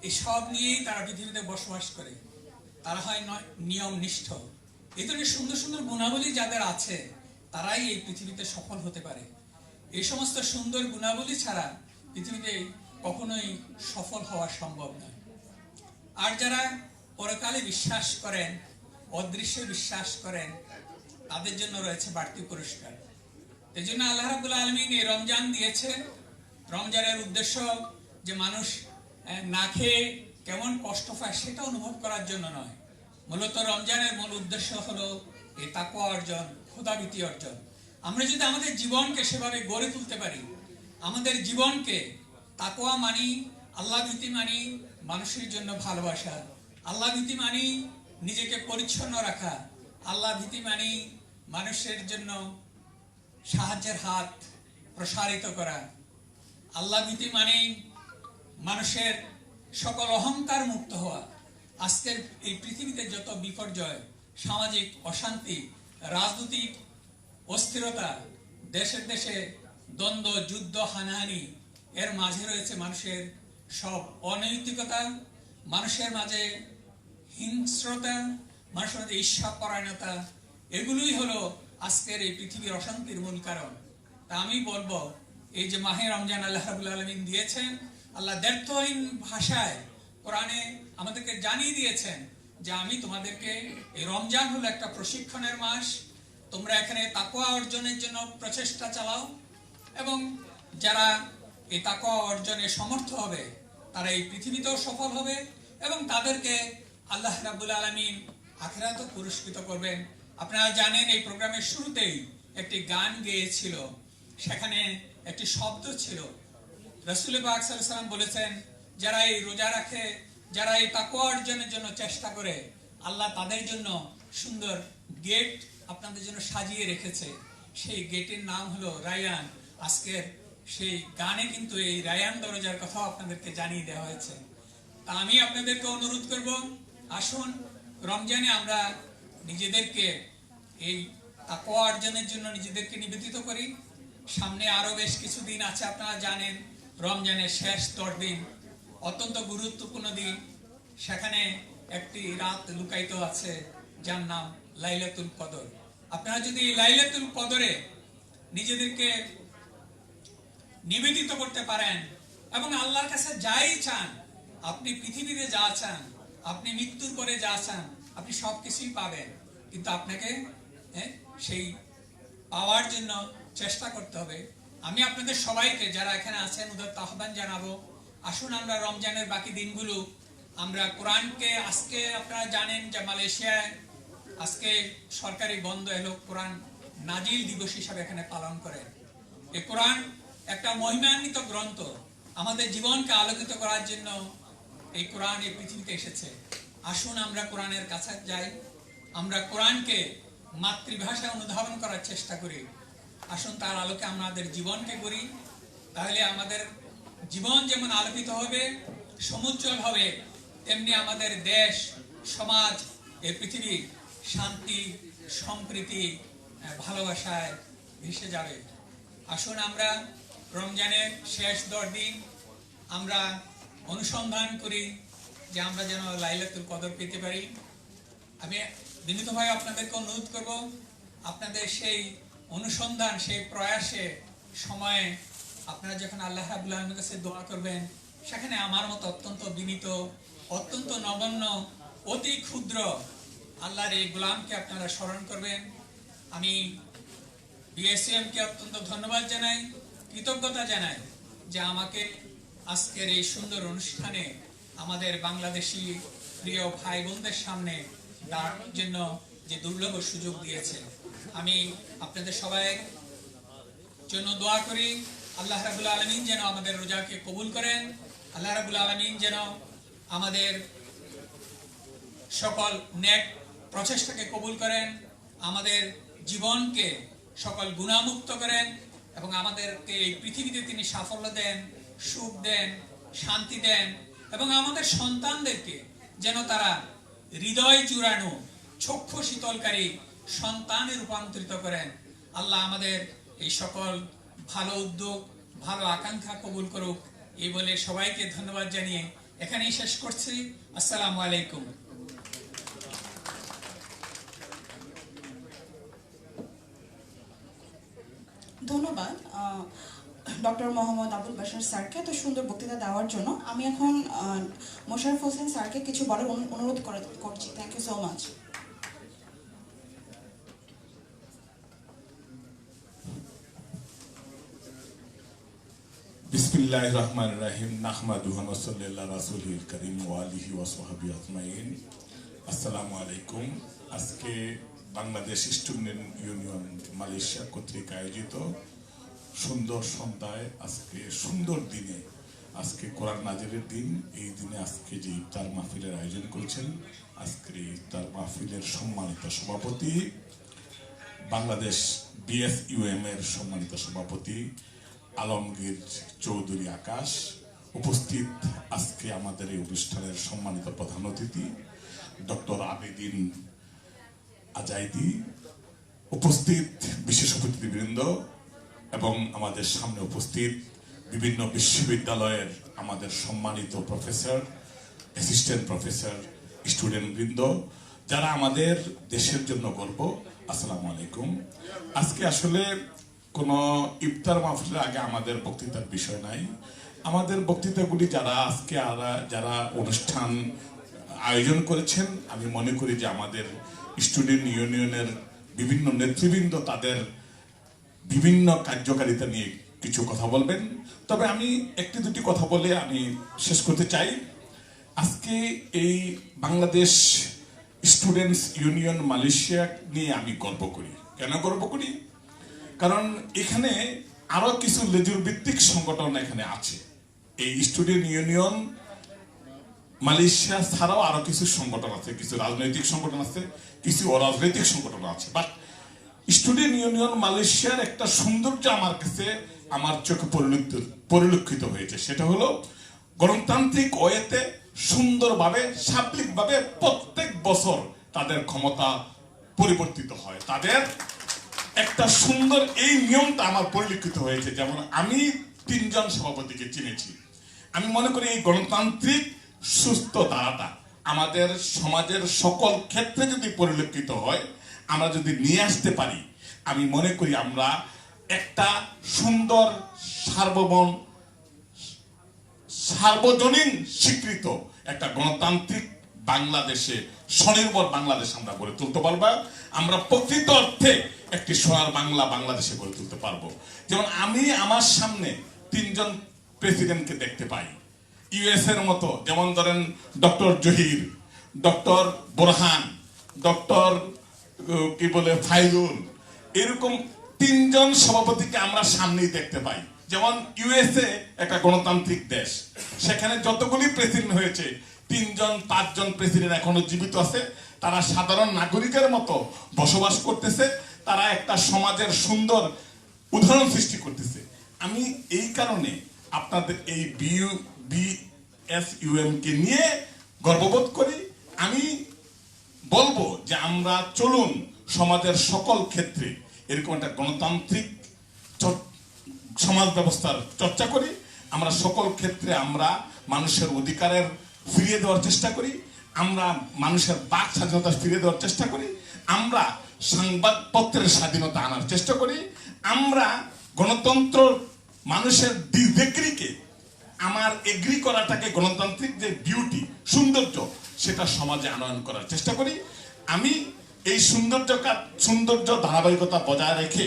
এই সব নিয়েই তারা পৃথিবীতে বসবাস করে। তারা হয় নিয়মনিষ্ঠ। এই ধরনের সুন্দর সুন্দর গুণাবলী যাদের আছে তারাই এই পৃথিবীতে সফল হতে পারে। এই সমস্ত সুন্দর গুণাবলী ছাড়া পৃথিবীতে কখনোই সফল হওয়া সম্ভব নয়। আর যারা পরকালে বিশ্বাস করেন, অদৃশ্যে বিশ্বাস করেন, তাদের জন্য রয়েছে বাড়তি পুরস্কার। এই জন্য আল্লাহ রাব্বুল আলামিন এই রমজান দিয়েছেন। রমজানের উদ্দেশ্য যে মানুষ না খেয়ে কেমন কষ্ট পায় সেটা অনুভব করার জন্য নয়। মূলত রমজানের মূল উদ্দেশ্য হলো এই তাকওয়া অর্জন, খোদাভীতি অর্জন। আমরা যদি আমাদের জীবনকে সেভাবে গড়ে তুলতে পারি, আমাদের জীবনকে তাকওয়া মানি, আল্লাহ ভীতি মানি, মানুষের জন্য ভালোবাসা, আল্লাহ ভীতি মানি নিজেকে পরিচ্ছন্ন রাখা, আল্লাহ ভীতি মানি মানুষের জন্য সাহায্যের হাত প্রসারিত করা, আল্লাহ ভীতি মানি মানুষের সকল অহংকার মুক্ত হওয়া। আজকের এই পৃথিবীতে যত বিপর্যয়, সামাজিক অশান্তি, রাজনৈতিক অস্থিরতা, দেশে দেশে দ্বন্দ্ব, যুদ্ধ, হানাহানি, এর মাঝে রয়েছে মানুষের সব অনৈতিকতা, মানুষের মাঝে হিংস্রতা, মানুষের মাঝে ঈর্ষাপরায়ণতা। এগুলোই হলো আজকের এই পৃথিবীর অশান্তির মূল কারণ। তা আমি বলবো, এই যে মাহে রমজান আল্লাহ রাব্বুল আলামিন দিয়েছেন, আল্লাহ দ্ব্যর্থহীন ভাষায় কোরআনে আমাদেরকে জানিয়ে দিয়েছেন যে আমি তোমাদেরকে, এই রমজান হলো একটা প্রশিক্ষণের মাস, তোমরা এখানে তাকওয়া অর্জনের জন্য প্রচেষ্টা চালাও, এবং যারা এই তাকওয়া অর্জনে সমর্থ হবে তারা এই পৃথিবীতেও সফল হবে, এবং তাদেরকে আল্লাহ রাব্বুল আলামিন আখিরাতেও পুরস্কৃত করবেন। আপনারা জানেন এই প্রোগ্রামের শুরুতেই একটি গান গেয়েছিল, সেখানে একটি শব্দ ছিল। রাসূল পাক সাল্লাল্লাহু আলাইহি ওয়াসাল্লাম বলেছেন, যারা এই রোজা রাখে, যারা এই তাকওয়া অর্জনের জন্য চেষ্টা করে, আল্লাহ তাদের জন্য সুন্দর গেট আপনাদের জন্য সাজিয়ে রেখেছে। সেই গেটের নাম হলো রায়ান। আজকের সেই গানে কিন্তু এই রায়ান দরজার কথাও আপনাদেরকে জানিয়ে দেওয়া হয়েছে। তা আমি আপনাদেরকে অনুরোধ করব, আসুন রমজানে আমরা নিজেদেরকে এই তাকওয়া অর্জনের জন্য নিজেদেরকে নিবেদিত করি। সামনে আরো বেশ কিছু দিন আছে। আপনারা জানেন রমজানের শেষ 10 দিন অত্যন্ত গুরুত্বপূর্ণ দিন। সেখানে একটি রাত লুকায়িত আছে যার নাম লাইলাতুল কদর। আপনারা যদি লাইলাতুল কদরে নিজেদেরকে নিবেদিত করতে পারেন এবং আল্লাহর কাছে যাই চান আপনি পৃথিবীতে যা চান, আপনি মৃত্যুর পরে যা চান, আপনি সবকিছুই পাবেন, কিন্তু আপনাকে সেই পাওয়ার জন্য চেষ্টা করতে হবে। আমি আপনাদের সবাইকে যারা এখানে আছেন ওদের আহ্বান জানাবো, আসুন আমরা রমজানের বাকি দিনগুলো আমরা কোরআনকে, আজকে আপনারা জানেন যে মালয়েশিয়ায় আজকে সরকারি বন্ধ এলো, কোরআন নাজিল দিবস হিসাবে এখানে পালন করে। এই কোরআন একটা মহিমান্বিত গ্রন্থ, আমাদের জীবনকে আলোকিত করার জন্য এই কোরআন এই পৃথিবীতে এসেছে। আসুন আমরা কোরআনের কাছে যাই, আমরা কোরআনকে মাতৃভাষায় অনুধাবন করার চেষ্টা করি। আসুন তার আলোকে আমাদের জীবনকে গড়ি, তাহলে আমাদের জীবন যেমন আলোকিত হবে, সমুজ্জ্বল হবে, তেমনি আমাদের দেশ, সমাজ, এই পৃথিবী শান্তি, সম্প্রীতি, ভালোবাসায় ভেসে যাবে। আসুন আমরা রমজানের শেষ 10 দিন আমরা অনুসন্ধান করি যে আমরা যেন লাইলাতুল কদর পেতে পারি। আমি বিনীতভাবে আপনাদেরকে অনুরোধ করব, আপনাদের সেই অনুসন্ধান, সেই প্রয়াসে সময়ে আপনারা যখন আল্লাহ রাব্বুল আলামিনের কাছে দোয়া করবেন, সেখানে আমার মতো অত্যন্ত বিনীত, অত্যন্ত নগণ্য, অতি ক্ষুদ্র আল্লাহর এই গোলামকে আপনারা স্মরণ করবেন। আমি BSUM কে অত্যন্ত ধন্যবাদ জানাই, কৃতজ্ঞতা জানাই যে আমাকে আজকের এই সুন্দর অনুষ্ঠানে আমাদের বাংলাদেশি প্রিয় ভাই বোনদের সামনে তার জন্য যে দুর্লভ সুযোগ দিয়েছে। আমি আপনাদের সবাই জন্য দোয়া করি, আল্লাহ রাব্বুল আলামিন যেন আমাদের রোজাকে কবুল করেন, আল্লাহ রাব্বুল আলামিন যেন আমাদের সকল নেক প্রচেষ্টাকে কবুল করেন, আমাদের জীবনকে সকল গুণামুক্ত করেন এবং আমাদেরকে এই পৃথিবীতে তিনি সাফল্য দেন, সুখ দেন, শান্তি দেন এবং আমাদের সন্তানদেরকে যেন তারা হৃদয় জুড়ানো, চক্ষু শীতলকারী সন্তানে রূপান্তরিত করেন। আল্লাহ আমাদের এই সকল ভালো উদ্যোগ, ভালো আকাঙ্ক্ষা কবুল করুক, এই বলে সবাইকে ধন্যবাদ জানিয়ে এখানেই শেষ করছি। আসসালামু আলাইকুম। ধন্যবাদ ডক্টর মোহাম্মদ আবুল বাশার স্যারকে এত সুন্দর বক্তৃতা দেওয়ার জন্য। আমি এখন মোশাররফ হোসেন স্যারকে কিছু বলার অনুরোধ করছি। Thank you so much. বিসমিল্লাহির রহমানির রহিম, নাহমাদুহু ওয়া নুসাল্লি আলা রাসূলিল কারীম ওয়া আলিহি ওয়া সাহবিহি আজমাইন। আসসালামু আলাইকুম। আজকে বাংলাদেশ স্টুডেন্ট ইউনিয়ন মালয়েশিয়া কর্তৃক আয়োজিত সুন্দর সন্ধ্যায়, আজকে সুন্দর দিনে, আজকে কোরআন নাজিলের দিন, এই দিনে আজকে যে ইফতার মাহফিলের আয়োজন করেছেন, আজকের এই ইফতার মাহফিলের সম্মানিত সভাপতি, বাংলাদেশ BSUM এর সম্মানিত সভাপতি আলমগীর চৌধুরী আকাশ, উপস্থিত আজকে আমাদের এই অনুষ্ঠানের সম্মানিত প্রধান অতিথি ডক্টর আবেদিন আজাইদি, উপস্থিত বিশেষ অতিথিবৃন্দ এবং আমাদের সামনে উপস্থিত বিভিন্ন বিশ্ববিদ্যালয়ের আমাদের সম্মানিত প্রফেসর, অ্যাসিস্ট্যান্ট প্রফেসর, স্টুডেন্টবৃন্দ, যারা আমাদের দেশের জন্য গর্ব, আসসালামু আলাইকুম। আজকে আসলে কোনো ইফতার মাহফিলের আগে আমাদের বক্তৃতার বিষয় নাই। আমাদের বক্তৃতাগুলি যারা অনুষ্ঠান আয়োজন করেছেন, আমি মনে করি যে আমাদের স্টুডেন্ট ইউনিয়নের বিভিন্ন নেতৃবৃন্দ তাদের বিভিন্ন কার্যকারিতা নিয়ে কিছু কথা বলবেন। তবে আমি একটি দুটি কথা বলে আমি শেষ করতে চাই। আজকে এই বাংলাদেশ স্টুডেন্টস ইউনিয়ন মালয়েশিয়া নিয়ে আমি গর্ব করি। কেন গর্ব করি? কারণ এখানে আরো কিছু লেজুর ভিত্তিক সংগঠন এখানে আছে। এই স্টুডেন্ট ইউনিয়ন মালয়েশিয়া ছাড়াও আরো কিছু সংগঠন আছে, কিছু রাজনৈতিক সংগঠন আছে, কিছু অরাজনৈতিক সংগঠন আছে। বাট স্টুডেন্ট ইউনিয়ন মালয়েশিয়ার একটা সৌন্দর্য আমার কাছে, আমার চোখে পরিলক্ষিত হয়েছে। সেটা হলো গণতান্ত্রিক ওয়েতে সুন্দরভাবে, সার্বিকভাবে প্রত্যেক বছর তাদের ক্ষমতা পরিবর্তিত হয়। তাদের একটা সুন্দর এই নিয়মটা আমার পরিলক্ষিত হয়েছে। যেমন আমি 3 জন সভাপতিকে চিনেছি। আমি মনে করি এই গণতান্ত্রিক সুস্থ ধারাটা আমাদের সমাজের সকল ক্ষেত্রে যদি পরিলক্ষিত হয়, আমরা যদি নিয়ে আসতে পারি, আমি মনে করি আমরা একটা সুন্দর সার্বভৌম সার্বজনীন স্বীকৃত একটা গণতান্ত্রিক বাংলাদেশে, স্বনির্ভর বাংলাদেশ আমরা গড়ে তুলতে পারবো। আমরা প্রকৃত অর্থে একটি সোনার বাংলাদেশে গড়ে তুলতে পারবো। যেমন আমি আমার সামনে 3 জন প্রেসিডেন্টকে দেখতে পাই ইউএস এর মতো, যেমন ধরেন doctor Zahir, doctor Borhan, doctor কি বলে ফাইজুল, এরকম 3 জন সভাপতিকে আমরা সামনেই দেখতে পাই। যেমন ইউএসএ একটা গণতান্ত্রিক দেশ, সেখানে যতগুলি প্রেসিডেন্ট হয়েছে 3 জন 5 জন প্রেসিডেন্ট এখনো জীবিত আছে। তারা সাধারণ নাগরিকের মতো বসবাস করতেছে, তারা একটা সমাজের সুন্দর উদাহরণ সৃষ্টি করতেছে। আমি এই কারণে আপনাদের এই BSUM কে নিয়ে গর্ববোধ করি। আমি বলবো যে আমরা চলুন সমাজের সকল ক্ষেত্রে এরকম একটা গণতান্ত্রিক সমাজ ব্যবস্থার চর্চা করি। আমরা সকল ক্ষেত্রে আমরা মানুষের অধিকারের ফিরিয়ে দেওয়ার চেষ্টা করি, আমরা মানুষের বাক স্বাধীনতা ফিরিয়ে দেওয়ার চেষ্টা করি, আমরা সংবাদপত্রের স্বাধীনতা আনার চেষ্টা করি, আমরা গণতন্ত্র মানুষের ডিগ্রিকে, আমার এগ্রি করাটাকে গণতান্ত্রিক যে বিউটি সৌন্দর্য সেটা সমাজে আনয়ন করার চেষ্টা করি। আমি এই সৌন্দর্য ধারাবাহিকতা বজায় রেখে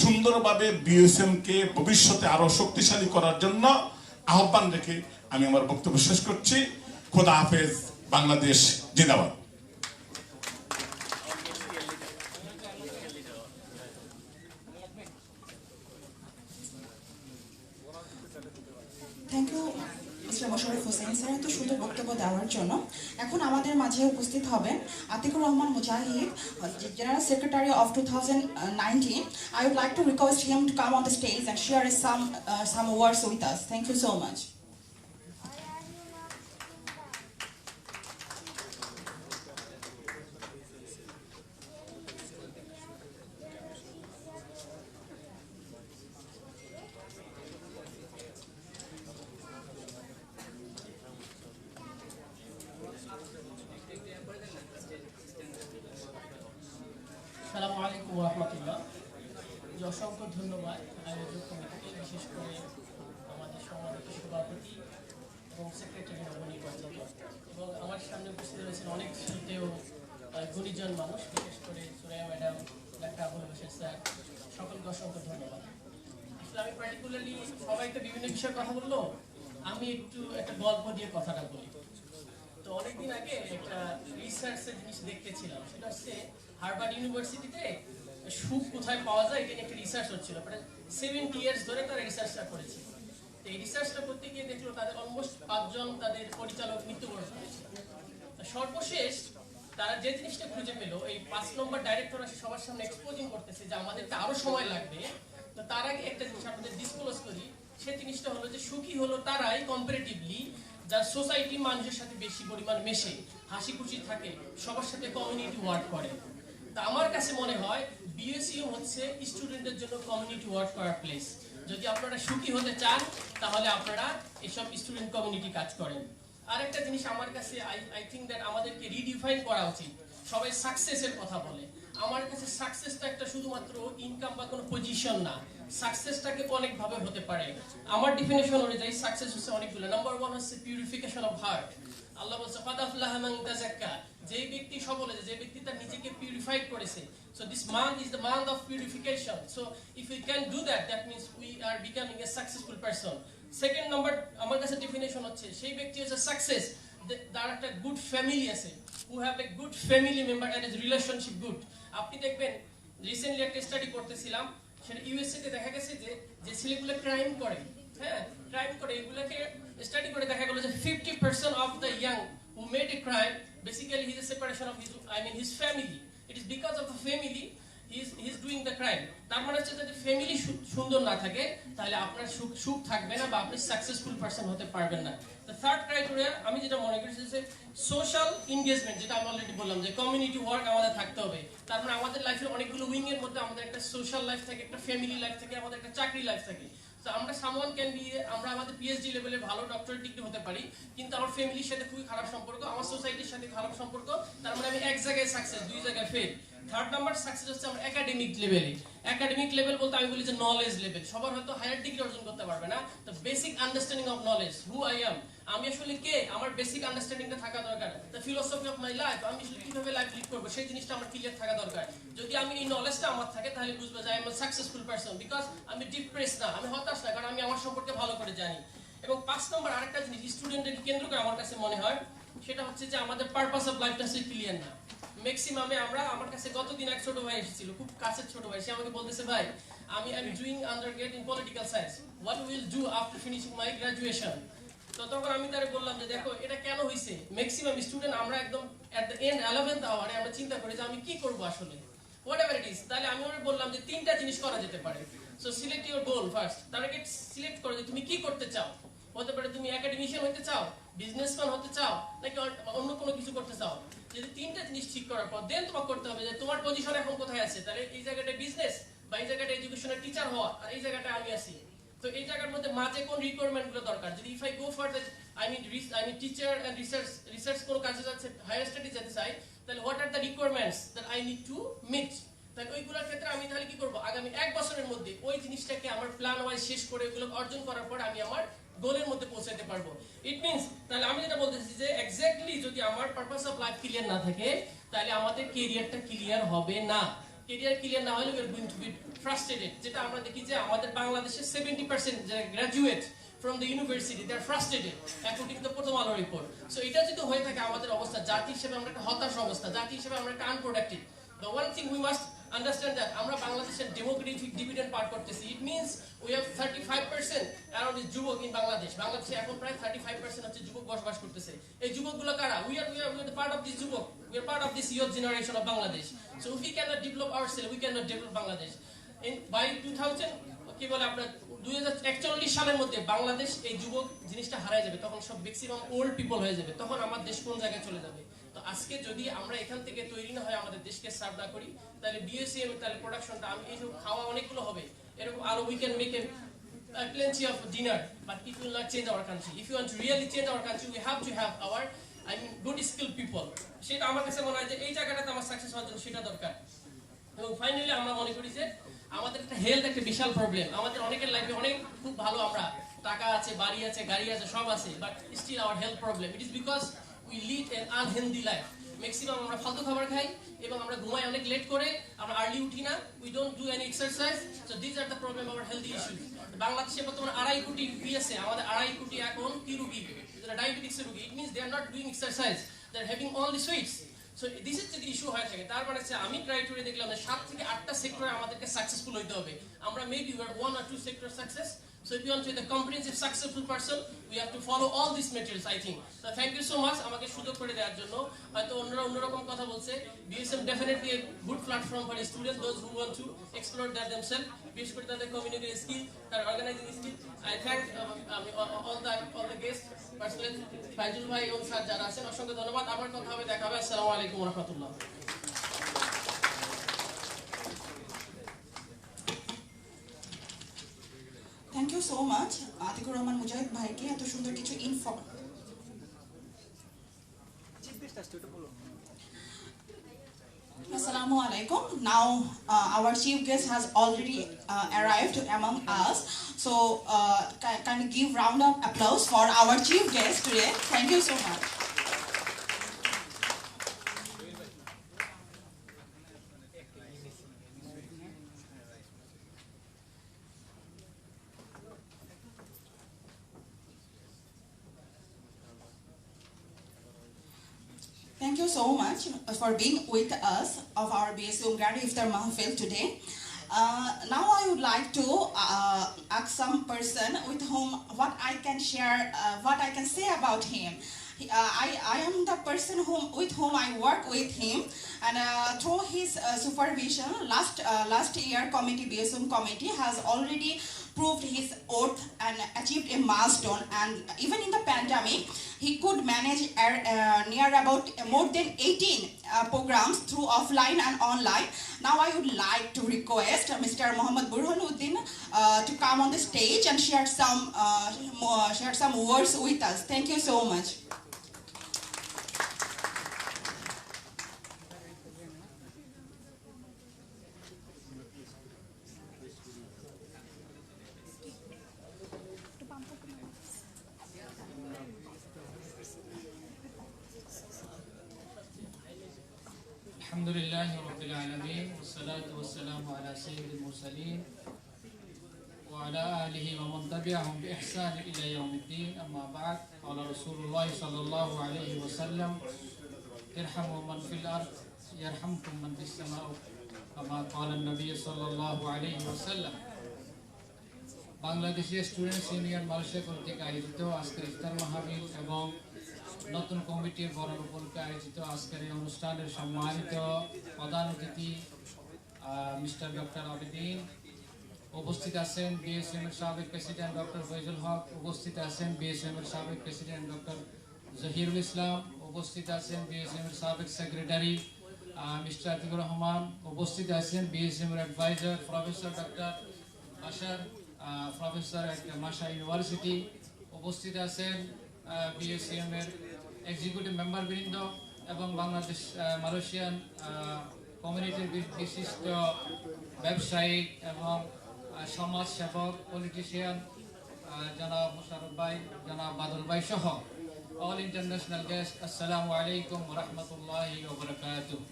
সুন্দরভাবে BSUM কে ভবিষ্যতে আরো শক্তিশালী করার জন্য আহ্বান রেখে আমি আমার বক্তব্য শেষ করছি। খোদা হাফেজ, বাংলাদেশ জিন্দাবাদ। Thank you mister Mosharraf Hossain sir এত সুন্দর বক্তব্য দেওয়ার জন্য। এখন আমাদের মাঝে উপস্থিত হবেন আতিকুর রহমান মুজাহিদ, General Secretary of 2019. I would like to request him to come on the stage and share some words with us. Thank you so much. আসসালামু আলাইকুম ওয়া রাহমাতুল্লাহ। অসংখ্য ধন্যবাদ আয়োজক কমিটিকে, বিশেষ করে আমাদের সম্মানিত সভাপতি এবং সেক্রেটারি নবনির্বাচিত, এবং আমার সামনে উপস্থিত রয়েছেন অনেক শ্রুতেও গুণীজন মানুষ, বিশেষ করে Suraiya madam, doctor Abul Hossain sir, সকলকে অসংখ্য ধন্যবাদ। আসলে আমি পার্টিকুলারলি সবাই তো বিভিন্ন বিষয়ে কথা বললো, আমি একটা গল্প দিয়ে কথাটা বলি। তো অনেকদিন আগে একটা রিসার্চের জিনিস দেখতেছিলাম, সেটা হচ্ছে হার্ভার্ড ইউনিভার্সিটিতে সুখ কোথায় পাওয়া যায় এটা নিয়ে একটা রিসার্চ হচ্ছিল। প্রায় 70 ইয়ার্স ধরে তারা রিসার্চটা করেছিল। তো এই রিসার্চটা করতে গিয়ে দেখলো তাদের অলমোস্ট 5 জন তাদের পরিচালক মৃত্যুবরণ করেছে। সর্বশেষ তারা যে জিনিসটা খুঁজে পেল, এই 5 নম্বর ডাইরেক্টর আসে সবার সামনে এক্সপোজিং করতেছে যে আমাদেরকে আরো সময় লাগবে। তো তার আগে একটা জিনিস আপনাদের ডিসক্লোজ করি, সেই জিনিসটা হলো যে সুখী হলো তারাই কম্পারেটিভলি যার সোসাইটি মানুষের সাথে বেশি পরিমাণ মেশে, হাসি খুশি থাকে, সবার সাথে কমিউনিটি ওয়ার্ক করে। তা আমার কাছে মনে হয় BSUM হচ্ছে স্টুডেন্টদের জন্য কমিউনিটি ওয়ার্ক করার প্লেস। যদি আপনারা সুখী হতে চান তাহলে আপনারা এসব স্টুডেন্ট কমিউনিটি কাজ করেন। আর একটা জিনিস আমার কাছে আই থিঙ্ক দ্যাট আমাদেরকে রিডিফাইন করা উচিত। সবাই সাকসেসের কথা বলে, আমার কাছে সাকসেসটা একটা শুধুমাত্র ইনকাম বা কোনো পজিশন না, সাকসেসটাকে অনেক ভাবে হতে পারে। আমার ডেফিনিশন অনুযায়ী সাকসেস হচ্ছে অনেকগুলো। নাম্বার 1 হচ্ছে পিউরিফিকেশন অফ হার্ট। আল্লাহ বলছে কাদ আফলাহা মান তাযাক্কা, যে ব্যক্তি সফল হয়েছে, যে ব্যক্তি তার নিজেকে পিউরিফাইড করেছে। So this month is the month of purification. So if you can do that means we are becoming a successful person. Second number আমার কাছে ডেফিনিশন হচ্ছে সেই ব্যক্তি হচ্ছে সাকসেস তার একটা গুড ফ্যামিলি আছে, who have a good family member and relationship good. আপনি দেখবেন রিসেন্টলি একটা স্টাডি করতেছিলাম, সেটা ইউএসএ তে দেখা গেছে যে ছেলেগুলো ক্রাইম করে, ক্রাইম করে, এগুলোকে স্টাডি করে দেখা গেল যে 50% of the young who made a crime basically his A separation of his family. It is because of the family he is doing the crime. তার মানে হচ্ছে যদি ফ্যামিলি সুন্দর না থাকে তাহলে আপনার সুখ থাকবে না বা আপনি সাকসেসফুল পারসন হতে পারবেন না। দ্য থার্ড ক্রাইটেরিয়া আমি যেটা মনে করি যে সোশ্যাল এনগেজমেন্ট, যেটা আমি অলরেডি বললাম যে কমিউনিটি ওয়ার্ক আমাদের থাকতে হবে। তার মানে আমাদের লাইফের অনেকগুলো উইং এর মধ্যে আমাদের একটা সোশ্যাল লাইফ থাকে, একটা ফ্যামিলি লাইফ থাকে, আমাদের একটা চাকরি লাইফ থাকে। তো আমরা সামওয়ান ক্যান বি, আমরা আমাদের পিএইচডি লেভেলে ভালো ডক্টরেট ডিগ্রি হতে পারি, কিন্তু আমার ফ্যামিলির সাথে খুবই খারাপ সম্পর্ক, আমার সোসাইটির সাথে খারাপ সম্পর্ক, তার মানে আমি এক জায়গায় সাকসেস, 2 জায়গায় ফেল। থার্ড নাম্বার সাকসেস হচ্ছে আমরা একাডেমিক লেভেলে। একাডেমিক লেভেল বলতে আমি বলি যে নলেজ লেভেল। সবার হয়তো হায়ার ডিগ্রি অর্জন করতে পারবে না, তো basic understanding of knowledge, who I am, আমি আসলে কে, আমার বেসিক আন্ডারস্ট্যান্ডিংটা থাকা দরকার। The philosophy of my life, আমি আসলে কিভাবে লাইফ লিড করবো সেই জিনিসটা আমার ক্লিয়ার থাকা দরকার। যদি আমি এই নলেজটা আমার থাকে তাহলে বুঝবো যে I am a successful person, because আমি ডিপ্রেস না, আমি হতাশ না, কারণ আমি আমার সম্পর্কে ভালো করে জানি। এবং 5 নম্বর আরেকটা জিনিস স্টুডেন্টদেরকে কেন্দ্র করে আমার কাছে মনে হয়, সেটা হচ্ছে যে আমাদের পারপাস অফ লাইফটা সে ক্লিয়ার না। ম্যাক্সিমামে আমার কাছে গতদিন এক ছোট ভাই এসেছিল, খুব কাছের ছোট ভাই, সে আমাকে বলতেছে ভাই আমি doing undergrad in political science, what will do after finishing my graduation. তো তখন আমি তারে বললাম যে দেখো এটা কেন হয়েছে, ম্যাক্সিমাম স্টুডেন্ট আমরা একদম এট দ্য এন্ড 11th আওয়ারে আমরা চিন্তা করি যে আমি কি করব আসলে, হোয়াট এভার ইট ইজ। তাহলে আমি ওরে বললাম যে 3টা জিনিস করা যেতে পারে। So select your goal first, target select করো যে তুমি কি করতে চাও। হতে পারে তুমি একাডেমিশিয়ান হতে চাও, বিজনেসম্যান হতে চাও, নাকি অন্য কোনো কিছু করতে চাও। যদি 3টা জিনিস ঠিক করার পর দেন তোমাকে করতে হবে যে তোমার পজিশন এখন কোথায় আছে। তাহলে এই জায়গাটা বিজনেস, বা এই জায়গাটা এডুকেশনের টিচার হওয়া, আর এই জায়গাটা আমি আছি। তো এই জায়গার মধ্যে মাঝে কোন রিকোয়ারমেন্ট গুলো দরকার। যদি if I go for the I mean teacher and research কোনো কাজে যাচ্ছে, হায়ার স্টাডি যেতে চাই, তাহলে what are the requirements that I need to meet. তাহলে ওইগুলোর ক্ষেত্রে আমি তাহলে কি করব, আগামী 1 বছরের মধ্যে ওই জিনিসটাকে আমার প্ল্যান ওয়াইজ শেষ করে ওইগুলো অর্জন করার পর আমি আমার গোলের মধ্যে পৌঁছাতে পারবো। ইট মিন্স তাহলে আমি যেটা বলতেছি যে এক্স্যাক্টলি যদি আমার পারপাস অফ লাইফ ক্লিয়ার না থাকে তাহলে আমাদের ক্যারিয়ারটা ক্লিয়ার হবে না। ক্যারিয়ার ক্লিয়ার না হলে we are going to B frustrated. যেটা আমরা দেখি যে আমাদের বাংলাদেশের 70% যারা graduate from the university they are frustrated according to প্রথম আলো রিপোর্ট। সো এটা যদি হয়ে থাকে আমাদের অবস্থা, জাতি হিসেবে আমরা একটা হতাশ অবস্থা, জাতি হিসেবে আমরা একটা unproductive. The one thing we must understand that আমরা বাংলাদেশের ডেমোক্রেটিক ডিভিডেন্ড পার করতেছি। It means we have 35% around is যুবক ইন বাংলাদেশ। বাংলাদেশে এখন প্রায় 35% হচ্ছে যুবক বসবাস করতেছে। এই যুবকগুলো কারা? We are the part of this যুবক, we are part of this youth generation of Bangladesh. So if we cannot develop ourselves we cannot develop Bangladesh. In by 2000 কি বলে আপনার 2041 সালের মধ্যে বাংলাদেশ এই যুবক জিনিসটা হারায় যাবে, তখন সব ম্যাক্সিমাম ওল্ড পিপল হয়ে যাবে, তখন আমার দেশ কোন জায়গায় চলে যাবে। তো আজকে যদি আমরা এখান থেকে তৈরি না হয় আমাদের দেশকে সার্ভ না করি, তাহলে BSUM তাহলে প্রোডাকশনটা আমি এইসব খাওয়া অনেকগুলো হবে এরকম আরো we can make plenty of dinner, but it will not change our country. If you want to really change our country, we have to have our good skilled people. সেটা আমার কাছে মনে হয় যে এই জায়গাটাতে আমার সাকসেস হওয়ার জন্য সেটা দরকার। এবং ফাইনালি আমরা মনে করি যে আমাদের একটা হেলথ একটা বিশাল প্রবলেম। আমাদের অনেকের লাইফে অনেক খুব ভালো, আমরা টাকা আছে, বাড়ি আছে, গাড়ি আছে, সব আছে, but still our health problem. It is because we lead an unhealthy life. Maximum আমরা ফালতু খাবার খাই এবং আমরা ঘুমাই অনেক লেট করে, আমরা আর্লি উঠি না, we don't do any exercise. So this are the problem our health issues. বাংলাদেশে বর্তমানে 2.5 কোটি রোগী আছে, আমাদের 2.5 কোটি এখন কি রোগী, যারা ডায়াবেটিক্সের রোগী। It means they are not doing exercise, they are having only sweets. So this is যদি ইস্যু হয়ে থাকে, তার মানে আমি ক্রাইটেরিয়া দেখলাম যে 7 থেকে 8টা সেক্টরে আমাদেরকে সাকসেসফুল হইতে হবে। আমরা maybe we are 1 or 2 sector success. So if you want to be the comprehensive successful person, we have to follow all these materials, I think. So thank you so much আমাকে সুযোগ করে দেওয়ার জন্য। হয়তো অন্যরা অন্যরকম কথা বলছে। BSM definitely a good platform for students, those who want to explore that themselves, বিশেষ করে তাদের community skill, তার organizing skill. I thank all the guests, personally Faizul ভাই এবং স্যার যারা আছেন, অসংখ্য ধন্যবাদ। আবার কথা হবে, দেখা হবে। আসসালামু আলাইকুম ওয়া রাহমাতুল্লাহ। Thank you so much Atikur Rahman মুজাহিদ ভাইকে এত সুন্দর কিছু info. Assalamu alaikum. Now our chief guest has already arrived among us. So can you give round of applause for our chief guest today? Thank you so much. Thank you so much for being with us of our BSUM Grand Iftar Mahfil today. Now I would like to ask some person with whom what I can share, what I can say about him. I am the person with whom I work with him, and through his supervision, last year BSUM committee has already proved his oath and achieved a milestone, and even in the pandemic he could manage near about more than 18 programs through offline and online. Now I would like to request Mr. Muhammad Burhanuddin to come on the stage and share some words with us. Thank you so much. الحمد لله رب العالمين والصلاة والسلام على سيد المرسلين وعلى آله ومن تبعهم بإحسان إلى يوم الدين. أما بعد، قال رسول الله صلى الله عليه وسلم: ارحموا من في الأرض يرحمكم من في السماء، كما قال النبي صلى الله عليه وسلم. Bangladeshi students union Malaysia কর্তৃক আয়োজিত আজকের ইফতার মাহফিল এবং নতুন কমিটির বরণ উপলক্ষে আয়োজিত আজকের এই অনুষ্ঠানের সম্মানিত প্রধান অতিথি মিস্টার ডক্টর আবেদিন, উপস্থিত আছেন BSUM এর সাবেক প্রেসিডেন্ট ডক্টর ফয়জুল হক, উপস্থিত আছেন BSUM এর সাবেক প্রেসিডেন্ট ডক্টর জহিরুল ইসলাম, উপস্থিত আছেন BSUM এর সাবেক সেক্রেটারি মিস্টার আতিকুর রহমান, উপস্থিত আছেন BSUM এর অ্যাডভাইজার প্রফেসর ডক্টর আশার, প্রফেসর এট মাশা ইউনিভার্সিটি, উপস্থিত আছেন BSUM এর এক্সিকিউটিভ মেম্বার বৃন্দ এবং বাংলাদেশ মালয়েশিয়ান কমিউনিটির বিশিষ্ট ব্যবসায়ী এবং সমাজ সেবক পলিটিশিয়ান জনাব মুশারফ ভাই, জনাব বাদল ভাই সহ অল ইন্টারন্যাশনাল গেস্ট, আসসালামু আলাইকুম ওয়া রাহমাতুল্লাহি ওয়া বারাকাতুহু।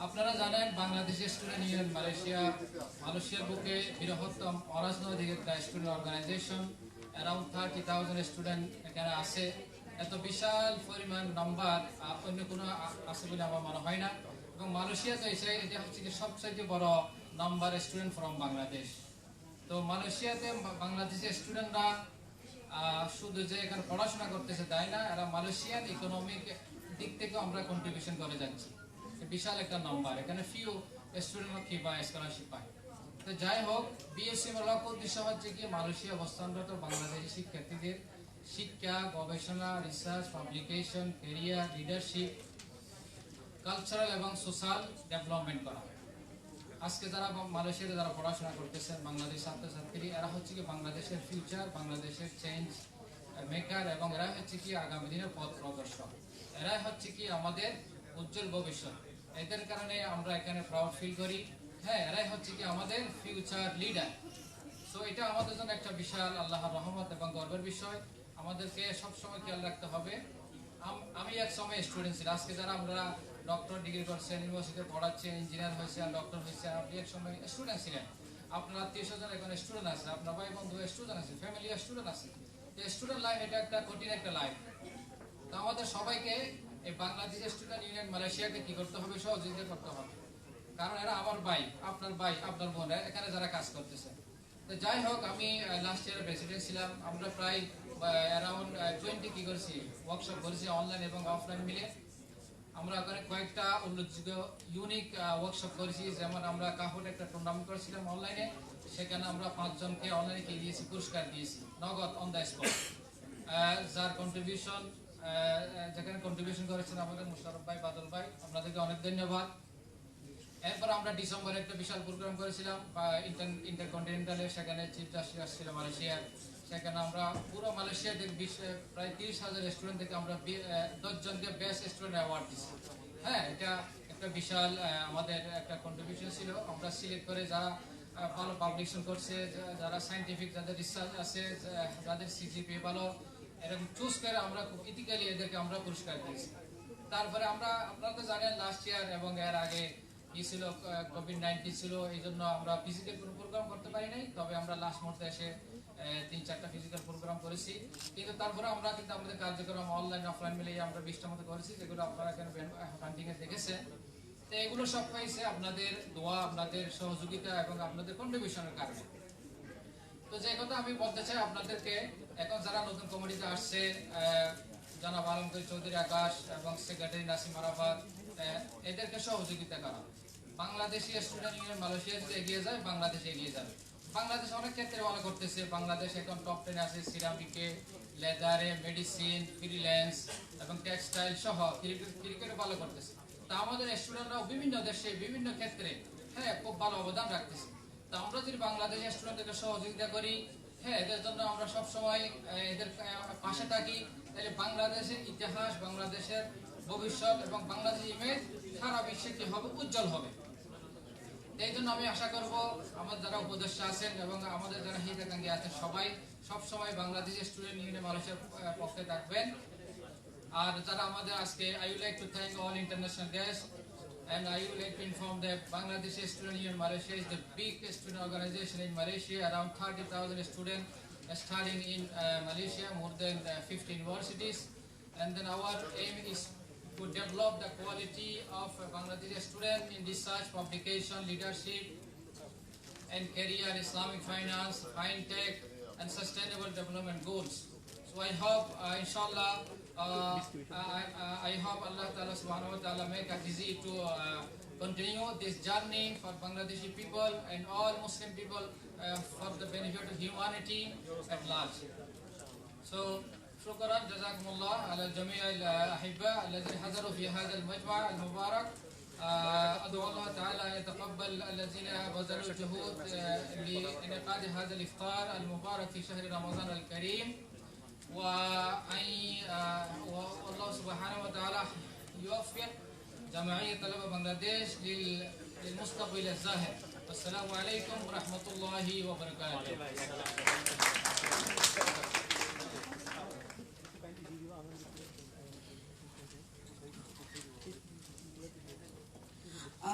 আপনারা জানেন বাংলাদেশ স্টুডেন্ট ইউনিয়ন মালয়েশিয়ার বুকে বৃহত্তম অরাজনৈতিক একটা স্টুডেন্ট অর্গানাইজেশন। অ্যারাউন্ড 30,000 স্টুডেন্ট এখানে আছে। এত বিশাল পরিমাণ নাম্বার অন্য কোনো আছে বলে আমার মনে হয় না। এবং মালয়েশিয়াতে এসে এটা হচ্ছে কি সবচেয়ে বড় নাম্বার স্টুডেন্ট ফ্রম বাংলাদেশ। তো মালয়েশিয়াতে বাংলাদেশের স্টুডেন্টরা শুধু যে এখানে পড়াশোনা করতেছে তাই না, এরা মালয়েশিয়ান ইকোনমিক দিক থেকেও আমরা কন্ট্রিবিউশন করে যাচ্ছি। বিশাল একটা নাম্বার, এখানে ফিউ স্টুডেন্ট কি বা স্কলারশিপ পায়। তো যাই হোক, BSUM এর লক্ষ্য উদ্দেশ্য হচ্ছে কি মালয়েশিয়া অবস্থানরত বাংলাদেশি শিক্ষার্থীদের শিক্ষা, গবেষণা, research, publication, career, leadership, cultural এবং সোশ্যাল ডেভেলপমেন্ট করা। আজকে যারা মালয়েশিয়াতে যারা পড়াশোনা করতেছেন বাংলাদেশ ছাত্রছাত্রী, এরা হচ্ছে কি বাংলাদেশের ফিউচার, বাংলাদেশের চেঞ্জ মেকার এবং এরা হচ্ছে কি আগামী দিনের পথ প্রদর্শক। এরাই হচ্ছে কি আমাদের উজ্জ্বল ভবিষ্যৎ। এদের কারণে আমরা এখানে প্রাউড ফিল করি। হ্যাঁ, এরাই হচ্ছে কি আমাদের ফিউচার লিডার। সো এটা আমাদের জন্য একটা বিশাল আল্লাহর রহমত এবং গর্বের বিষয়। আমাদেরকে সবসময় খেয়াল রাখতে হবে। আমি এক সময় স্টুডেন্ট ছিলাম। আজকে যারা আমরা ডক্টর ডিগ্রি করছেন, ইউনিভার্সিটিতে পড়াচ্ছেন, ইঞ্জিনিয়ার হয়েছে আর ডক্টর হয়েছে, আপনি এক সময় স্টুডেন্ট ছিলেন। আপনার 30,000 এখন স্টুডেন্ট আছে, আপনার ভাই বন্ধু স্টুডেন্ট আছে, ফ্যামিলি স্টুডেন্ট আছে। স্টুডেন্ট লাইফ এটা একটা কঠিন একটা লাইফ। তো আমাদের সবাইকে এই বাংলাদেশ স্টুডেন্ট ইউনিয়ন মালয়েশিয়াকে কি করতে হবে, সহযোগিতা করতে হবে। কারণ এরা আমার ভাই, আপনার বোন, এখানে যারা কাজ করতেছে। তো যাই হোক, আমি লাস্ট ইয়ার প্রেসিডেন্ট ছিলাম। আমরা প্রায় অ্যারাউন্ড 20 কি করেছি ওয়ার্কশপ করেছি, অনলাইন এবং অফলাইন মিলে। আমরা ওখানে কয়েকটা উল্লেখযোগ্য ইউনিক ওয়ার্কশপ করেছি। যেমন আমরা কাহুট একটা টুর্নামেন্ট করেছিলাম অনলাইনে, সেখানে আমরা 5 জনকে অনলাইনে কি দিয়েছি, পুরস্কার দিয়েছি নগদ অন দ্য স্পট। যার কন্ট্রিবিউশন যেখানে কন্ট্রিবিউশন করেছেন আমাদের মুশারফ ভাই, বাদল ভাই, আপনাদেরকে অনেক ধন্যবাদ। এরপর আমরা ডিসেম্বরে একটা বিশাল প্রোগ্রাম করেছিলাম ইন্টারকন্টিনেন্টালে। সেখানে চিফ জাস্টিস আসছিল মালয়েশিয়ার। সেখানে আমরা পুরো মালয়েশিয়া থেকে প্রায় 30,000 স্টুডেন্ট থেকে আমরা 10 জনকে বেস্ট স্টুডেন্ট অ্যাওয়ার্ড দিচ্ছি। হ্যাঁ, এটা একটা বিশাল আমাদের একটা কন্ট্রিবিউশন ছিল। আমরা সিলেক্ট করে যারা ভালো পাবলিকেশন করছে, যারা সায়েন্টিফিক, যাদের রিসার্চ আছে, যাদের CGPA ভালো, এরকম চুজ করে আমরা খুব ইথিক্যালি এদেরকে আমরা পুরস্কার দিয়েছি। তারপরে আপনারা তো জানেন লাস্ট ইয়ার এবং এর আগে কি ছিল, COVID-19 ছিল। এই জন্য আমরা ফিজিক্যাল কোনো প্রোগ্রাম করতে পারি নাই। তবে আমরা লাস্ট মুহূর্তে এসে 3-4টা ফিজিক্যাল প্রোগ্রাম করেছি। কিন্তু তারপরে আমরা কিন্তু আমাদের কার্যক্রম অনলাইন অফলাইন মিলিয়ে আমরা 20টার মতো করেছি, যেগুলো আপনারা এখানে ফান্ডিংয়ে দেখেছেন। তো এগুলো সব হয়েছে আপনাদের দোয়া, আপনাদের সহযোগিতা এবং আপনাদের কন্ট্রিবিউশনের কারণে। তো যে কথা আমি বলতে চাই আপনাদেরকে, এখন যারা নতুন কমিটিতে আসছে, জনাব আলমগীর চৌধুরী আকাশ এবং সেক্রেটারি নাসিম আরাফাত, এদেরকে সহযোগিতা করা। বাংলাদেশি স্টুডেন্ট ইউনিয়ন মালয়েশিয়া যদি এগিয়ে যায়, বাংলাদেশ এগিয়ে যাবে। বাংলাদেশ অনেক ক্ষেত্রে ভালো করতেছে। বাংলাদেশ এখন টপ 10 আছে সিরামিকে, লেদারে, মেডিসিন, ফ্রিল্যান্স এবং টেক্সটাইল সহ ক্রিকেটে ভালো করতেছে। তা আমাদের স্টুডেন্টরাও বিভিন্ন দেশে বিভিন্ন ক্ষেত্রে হ্যাঁ খুব ভালো অবদান রাখতেছে। তা আমরা যদি বাংলাদেশের স্টুডেন্টদেরকে সহযোগিতা করি, হ্যাঁ এদের জন্য আমরা সবসময় এদের পাশে থাকি, তাহলে বাংলাদেশের ইতিহাস, বাংলাদেশের ভবিষ্যৎ এবং বাংলাদেশের ইমেজ সারা বিশ্বে কি হবে, উজ্জ্বল হবে। এই জন্য আমি আশা করব আমাদের যারা উপদেষ্টা আছেন এবং আমাদের যারা হিতাকাঙ্ক্ষী আছেন সবাই সবসময় বাংলাদেশের স্টুডেন্ট ইউনিয়ন মালয়েশিয়ার পক্ষে থাকবেন। আর যারা আমাদের আজকে, I would like to thank all international guests And I would like to inform that Bangladesh Student Union Malaysia is the biggest student organization in Malaysia, around 30,000 students studying in Malaysia, more than 50 universities. And then our aim is to develop the quality of Bangladeshi students in research, publication, leadership, and career, Islamic finance, fintech, and sustainable development goals. So I hope, inshallah, I hope Allah Ta'ala subhanahu wa ta'ala make it easy to continue this journey for Bangladeshi people and all Muslim people for the benefit of humanity at large. So, شكرا جزاكم الله على جميع الأحباء الذين حضروا في هذا المجمع المبارك. أدعو الله تعالى أن يتقبل الذين بذلوا الجهود لإنعقاد هذا الإفطار المبارك في شهر رمضان الكريم، والله سبحانه وتعالى يوفق جمعية طلبة بنغلاديش للمستقبل الزاهر. والسلام عليكم ورحمة الله وبركاته.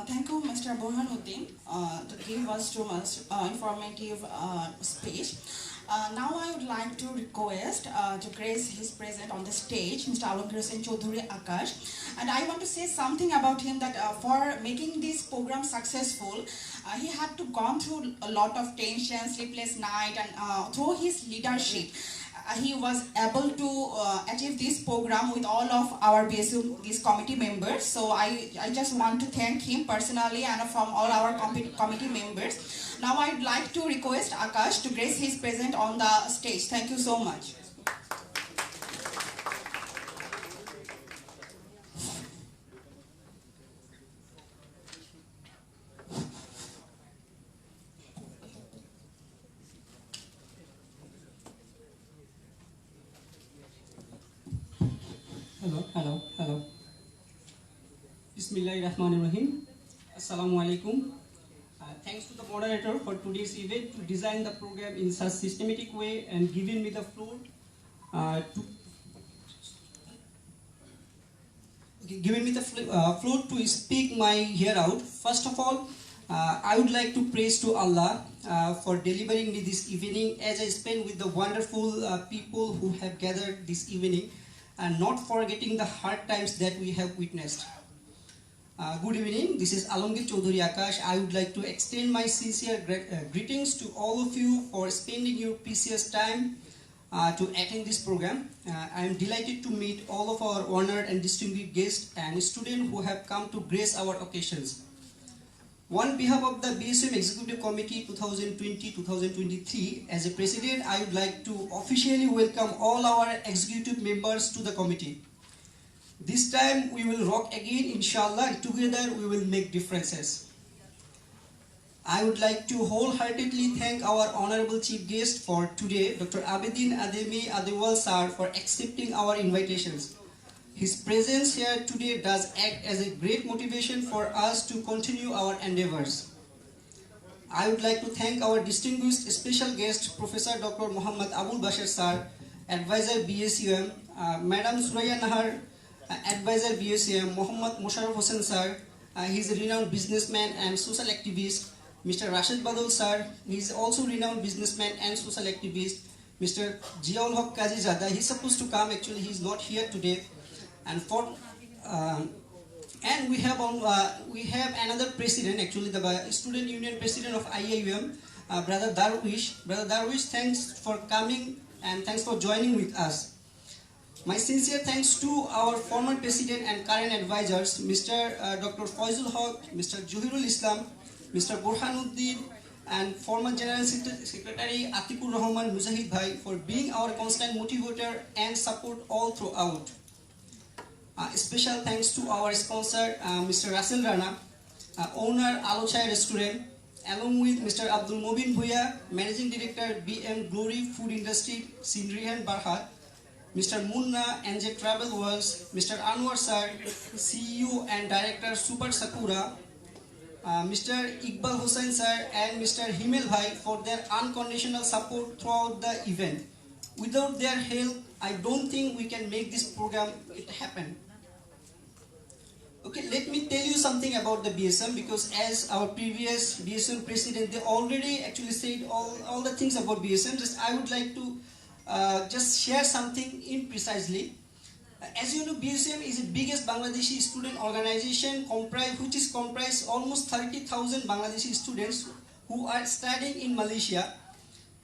Thank you, Mr. Burhanuddin, to give us too much informative speech. Now I would like to request to grace his presence on the stage, Mr. Alongir Hossain Choudhury Akash. And I want to say something about him that for making this program successful, he had to gone through a lot of tension, sleepless night, and through his leadership, he was able to achieve this program with all of our BSUM, these committee members. So I just want to thank him personally and from all our committee members. Now I'd like to request Akash to grace his presence on the stage. Thank you so much. Hello. Bismillahirrahmanirrahim. Assalamu alaikum. Thanks to the moderator for today's event to design the program in such systematic way and giving me the floor floor to speak my here out. First of all, I would like to praise to Allah for delivering me this evening as I spend with the wonderful people who have gathered this evening and not forgetting the hard times that we have witnessed. Good evening, this is Alongir Choudhury Akash. I would like to extend my sincere greetings to all of you for spending your precious time to attend this program. I am delighted to meet all of our honored and distinguished guests and students who have come to grace our occasions. On behalf of the BSUM Executive Committee 2020-2023, as a president, I would like to officially welcome all our executive members to the committee. This time we will rock again, inshallah, and together we will make differences. I would like to wholeheartedly thank our honorable chief guest for today, Dr. Abedin Ademi Adewal sir, for accepting our invitations. His presence here today does act as a great motivation for us to continue our endeavors. I would like to thank our distinguished special guest, Professor Dr. Muhammad Abul Bashir sir, Advisor BSUM, Madam Suraya Nahar, Advisor BSUM, Muhammad Musharraf Hossain sir, he is a renowned businessman and social activist. Mr. Rashid Badal sir, he is also renowned businessman and social activist. Mr. Jiaul Haq Kazizada, he is supposed to come, actually he is not here today. And we have another president, actually the student union president of IIUM, Brother Darwish. Brother Darwish, thanks for coming and thanks for joining with us. My sincere thanks to our former president and current advisors, Mr. Dr. Faizul Haq, Mr. Juhirul Islam, Mr. Burhanuddin, and former General Secretary Atikur Rahman Mujahid Bhai for being our constant motivator and support all throughout. Special thanks to our sponsor, Mr. Russell Rana, owner Alochai Restaurant, along with Mr. Abdul Mobin Bhuya, Managing Director BM Glory Food Industry, Sindrihan Barhat, Mr. Munna NJ Travel Worlds, Mr. Anwar Sir, CEO and Director Super Sakura, Mr. Iqbal Hossain Sir and Mr. Himel Bhai for their unconditional support throughout the event. Without their help, I don't think we can make this program happen. Okay, let me tell you something about the BSUM, because as our previous BSUM president, they already actually said all the things about BSUM. Just I would like to just share something in precisely. As you know, BSUM is the biggest Bangladeshi student organization which is comprised almost 30,000 Bangladeshi students who are studying in Malaysia.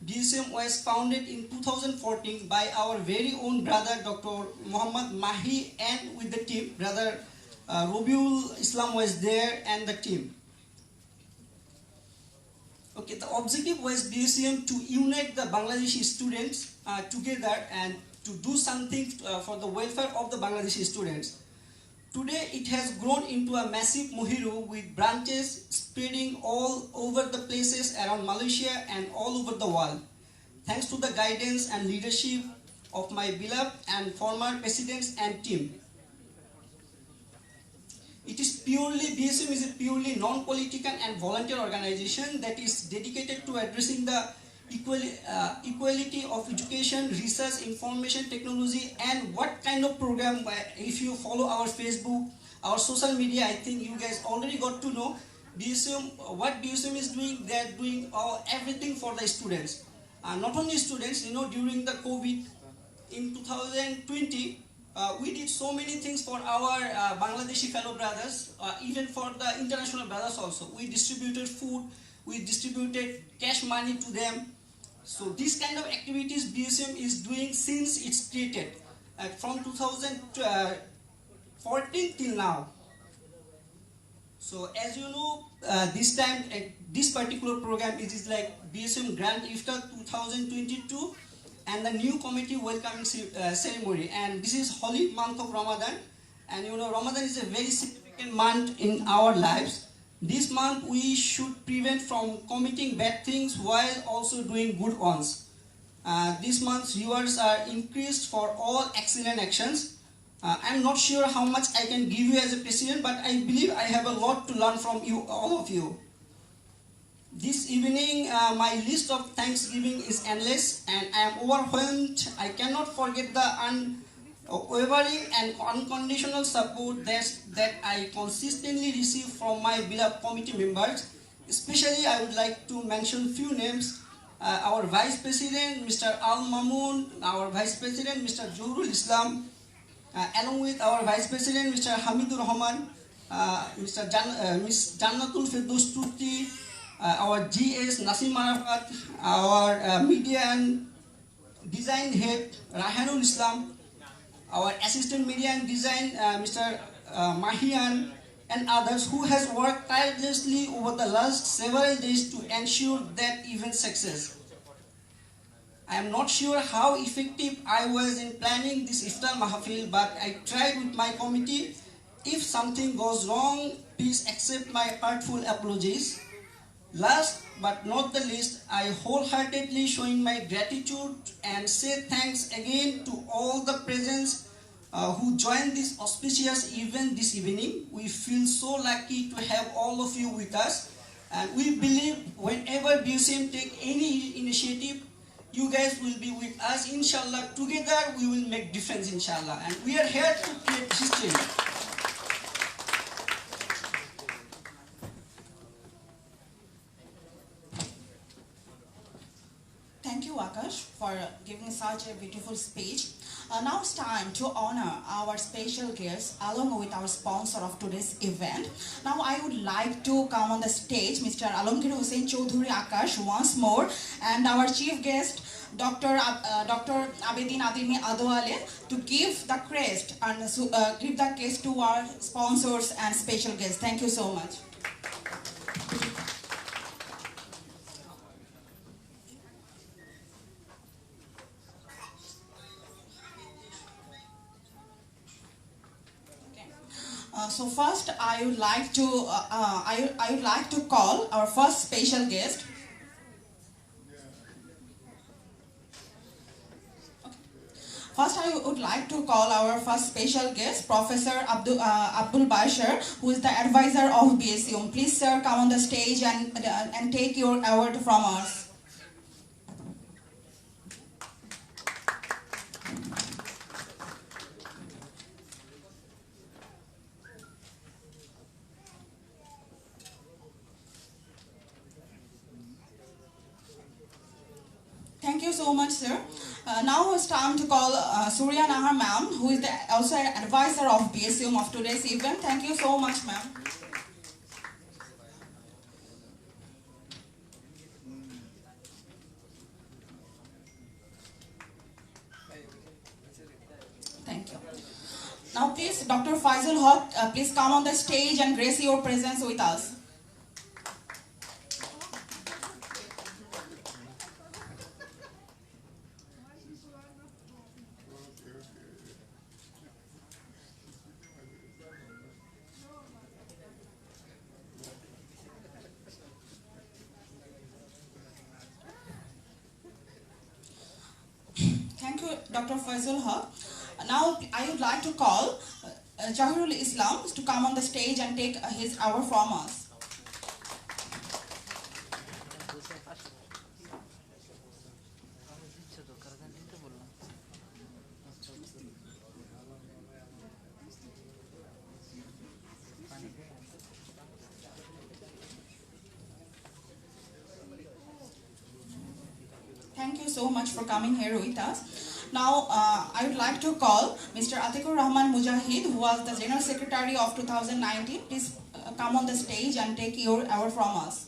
BSUM was founded in 2014 by our very own brother Dr. Muhammad Mahi, and with the team, brother Robiul Islam was there and the team. Okay, the objective was BSUM to unite the Bangladeshi students together and to do something for the welfare of the Bangladeshi students. Today it has grown into a massive Mohiru with branches spreading all over the places around Malaysia and all over the world. Thanks to the guidance and leadership of my beloved and former presidents and team. BSUM is a purely non-political and volunteer organization that is dedicated to addressing the equality of education, research, information technology, and what kind of program. If you follow our Facebook, our social media, I think you guys already got to know BSUM, what BSUM is doing. They are doing everything for the students. Not only students, during the COVID in 2020, we did so many things for our Bangladeshi fellow brothers, even for the international brothers also. We distributed food, we distributed cash money to them. So these kind of activities BSUM is doing since it's created, from 2014 till now. So as you know, this time, this particular program, it is like BSUM Grand IFTAR-2022 and the new committee welcoming ceremony. And this is holy month of Ramadan. And Ramadan is a very significant month in our lives. This month we should prevent from committing bad things while also doing good ones. This month's rewards are increased for all excellent actions. I'm not sure how much I can give you as a president, but I believe I have a lot to learn from you, all of you. This evening, my list of Thanksgiving is endless, and I am overwhelmed. I cannot forget the unwavering and unconditional support that I consistently receive from my beloved committee members. Especially, I would like to mention few names. Our Vice President, Mr. Al Mamun, our Vice President, Mr. Johrul Islam, along with our Vice President, Mr. Hamidur Rahman, Miss Jannatul Firdaus Tuti, our GS Nasim Arafat, our media and design head Rahanul Islam, our assistant media and design Mr. Mahian, and others who has worked tirelessly over the last several days to ensure that event success. I am not sure how effective I was in planning this Iftar Mahafil, but I tried with my committee. If something goes wrong, please accept my heartful apologies. Last but not the least, I wholeheartedly showing my gratitude and say thanks again to all the presents who joined this auspicious event this evening. We feel so lucky to have all of you with us, and we believe whenever BSUM take any initiative, you guys will be with us. Inshallah, together we will make difference, inshallah, and we are here to create history. Thank you, Akash, for giving such a beautiful speech. Now it's time to honor our special guest along with our sponsor of today's event. Now I would like to come on the stage Mr. Alamgir Hussain Choudhury Akash once more, and our chief guest Dr. Abedin Adimi Adwale to give the crest and give the crest to our sponsors and special guests. Thank you so much. So first, I would like to call our first special guest. First, I would like to call our first special guest, Professor Abdul Bashar, who is the advisor of BSUM. Please, sir, come on the stage and take your award from us. you so much, sir. Now it's time to call Surya Nahar ma'am, who is also an advisor of BSUM of today's event. Thank you so much, ma'am. Thank you. Now please, Dr. Faisal Haq, please come on the stage and grace your presence with us. Thank you, Dr. Faisal Haq. Now I would like to call Jahirul Islam to come on the stage and take his hour from us. Thank you so much for coming here with us. Now, I would like to call Mr. Atikur Rahman Mujahid, who was the General Secretary of 2019. Please come on the stage and take your hour from us.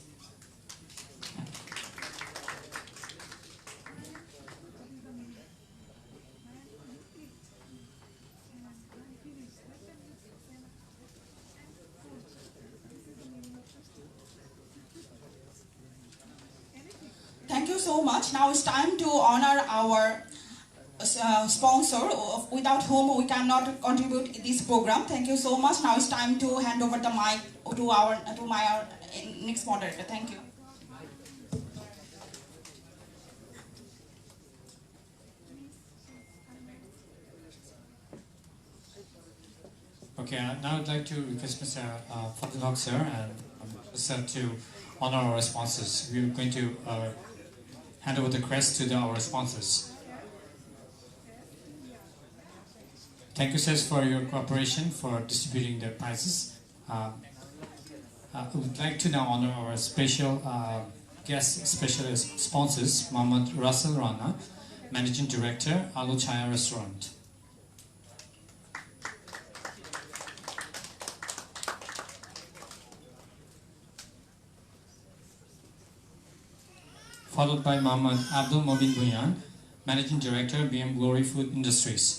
Thank you so much. Now it's time to honor our sponsor, without whom we cannot contribute this program. Thank you so much. Now it's time to hand over the mic to my next moderator. Thank you. Okay, now I'd like to request Mr. Fadil Haq sir and sir to honor our sponsors. We're going to hand over the crest to our sponsors. Thank you, sirs, for your cooperation for distributing the prizes. I would like to now honor our special guest specialist sponsors, Mohammed Russell Rana, Managing Director, Alu Chaya Restaurant. Followed by Mohammed Abdul Mobin Bhuyan, Managing Director, BM Glory Food Industries.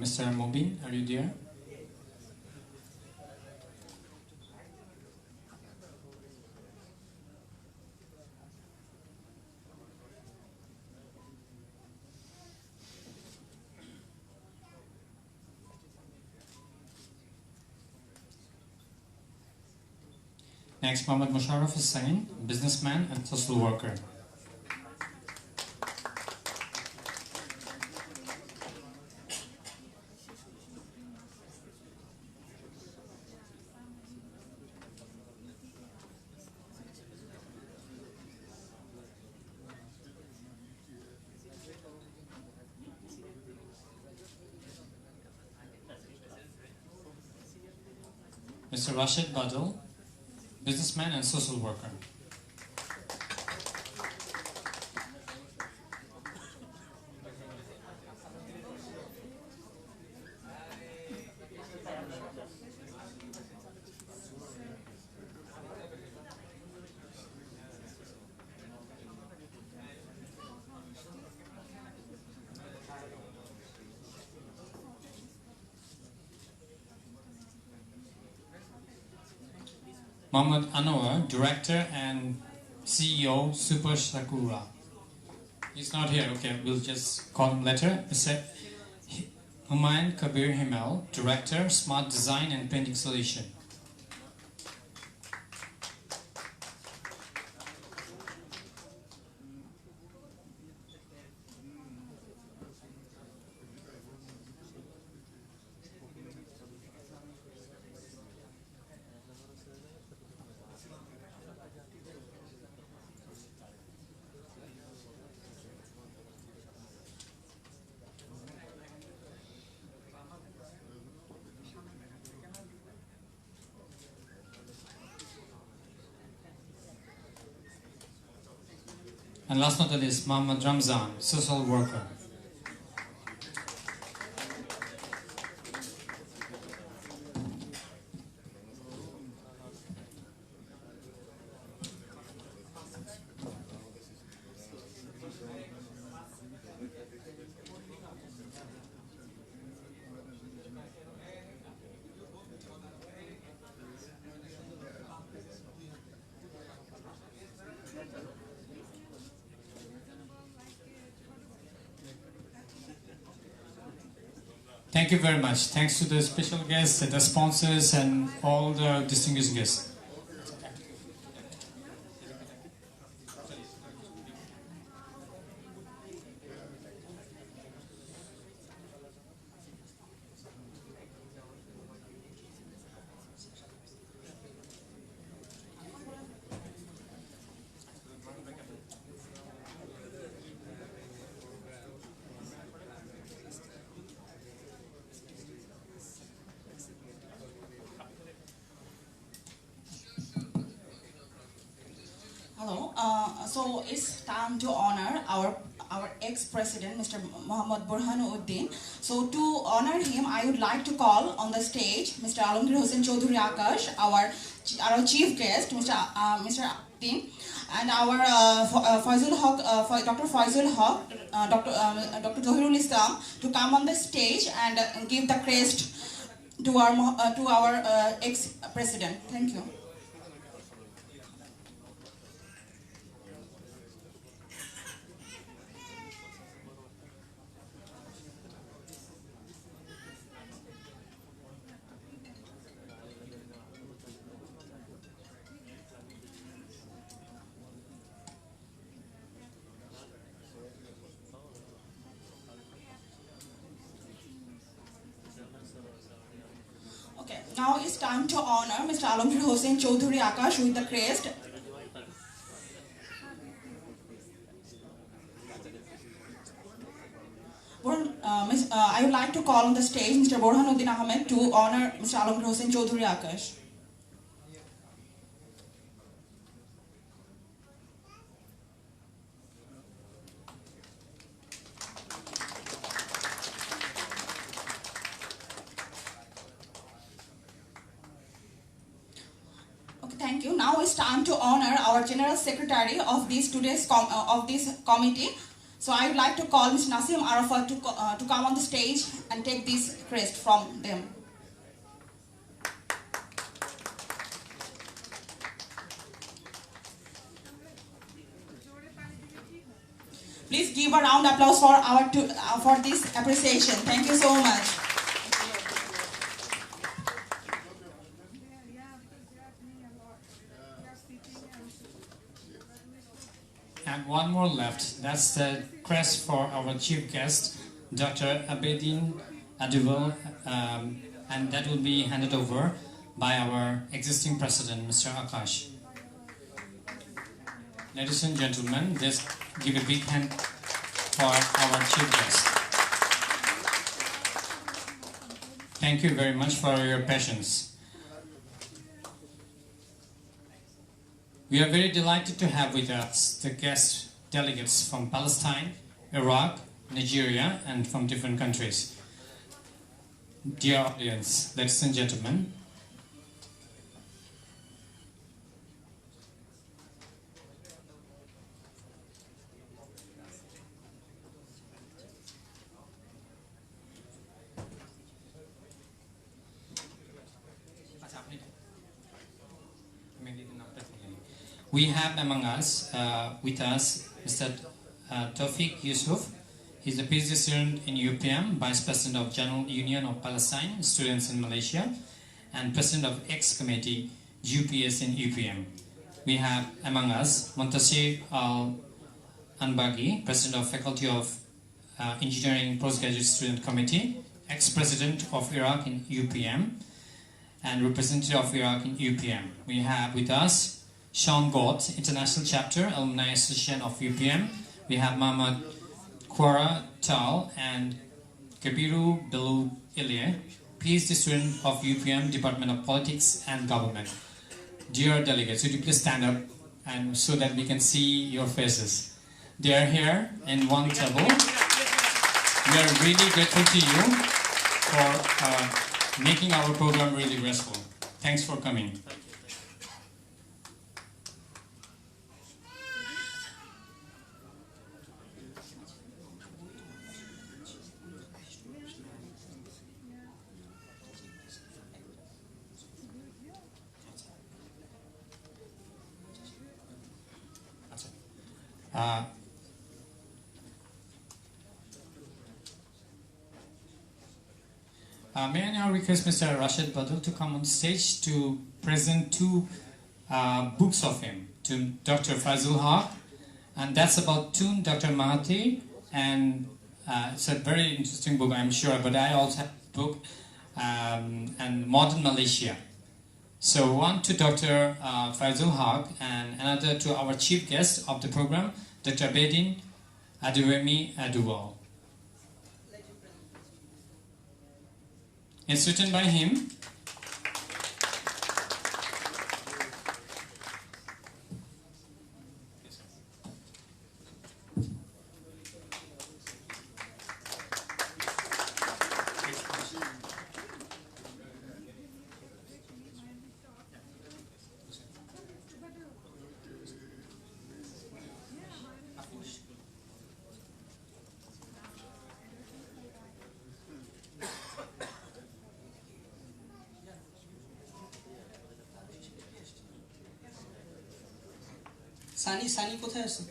Mr. Mobin, are you there? Next, Mohammed Musharraf Hussain, businessman and social worker. Mr. Rashid Badal, businessman and social worker. Mohammed Anwar, Director and CEO, Super Sakura. He's not here, okay, we'll just call him later. Mr. Humayun Kabir Himal, Director, Smart Design and Painting Solution. And last but not least, Muhammad Ramzan, social worker. Thank you very much. Thanks to the special guests and the sponsors and all the distinguished guests. Hello. So it's time to honor our ex-president, Mr. Muhammad Burhanuddin. So to honor him, I would like to call on the stage Mr. Alamgir Hossain Chaudhuri Akash, our chief guest, Mr. Din, and our Faizul Haq, Dr. Faizul Haq, Dr. Zohirul Islam to come on the stage and give the crest to our ex-president. Thank you. Okay, now it's time to honor Mr. Alamgir Hossain Chaudhuri Akash with the crest. I would like to call on the stage Mr. Burhanuddin Ahmed to honor Mr. Alamgir Hossain Chaudhuri Akash. Thank you. Now it's time to honor our General Secretary of this committee. So I would like to call Ms. Nasim Arafat to come on the stage and take this crest from them. Please give a round of applause for this appreciation. Thank you so much. And one more left. That's the crest for our chief guest, Dr. Abedin Aduval, and that will be handed over by our existing president, Mr. Akash. Ladies and gentlemen, let's give a big hand for our chief guest. Thank you very much for your patience. We are very delighted to have with us the guest delegates from Palestine, Iraq, Nigeria, and from different countries. Dear audience, ladies and gentlemen, we have among us, with us, Mr. Tawfiq Yusuf. He's a PhD student in UPM, Vice President of General Union of Palestine Students in Malaysia, and President of X Committee, UPS in UPM. We have among us Montasir Al-Anbagi, President of Faculty of Engineering Postgraduate Student Committee, ex-President of Iraq in UPM, and representative of Iraq in UPM. We have with us Sean Gott, International Chapter, Alumni Association of UPM. We have Muhammad Kwara Tal and Kabiru Belu Ilie, PhD student of UPM, Department of Politics and Government. Dear delegates, would you please stand up and so that we can see your faces. They are here in one table. We are really grateful to you for making our program really graceful. Thanks for coming. May I now request Mr. Rashid Badul to come on stage to present two books of him to Dr. Fazul Haq, and that's about Tune Dr. Mahathir, and it's a very interesting book, I'm sure, but I also have a book, and Modern Malaysia. So one to Dr. Fazul Haq and another to our chief guest of the program, Dr. Bedin Aduwemi Aduwal. It's written by him. Sunny কোথায় আছে?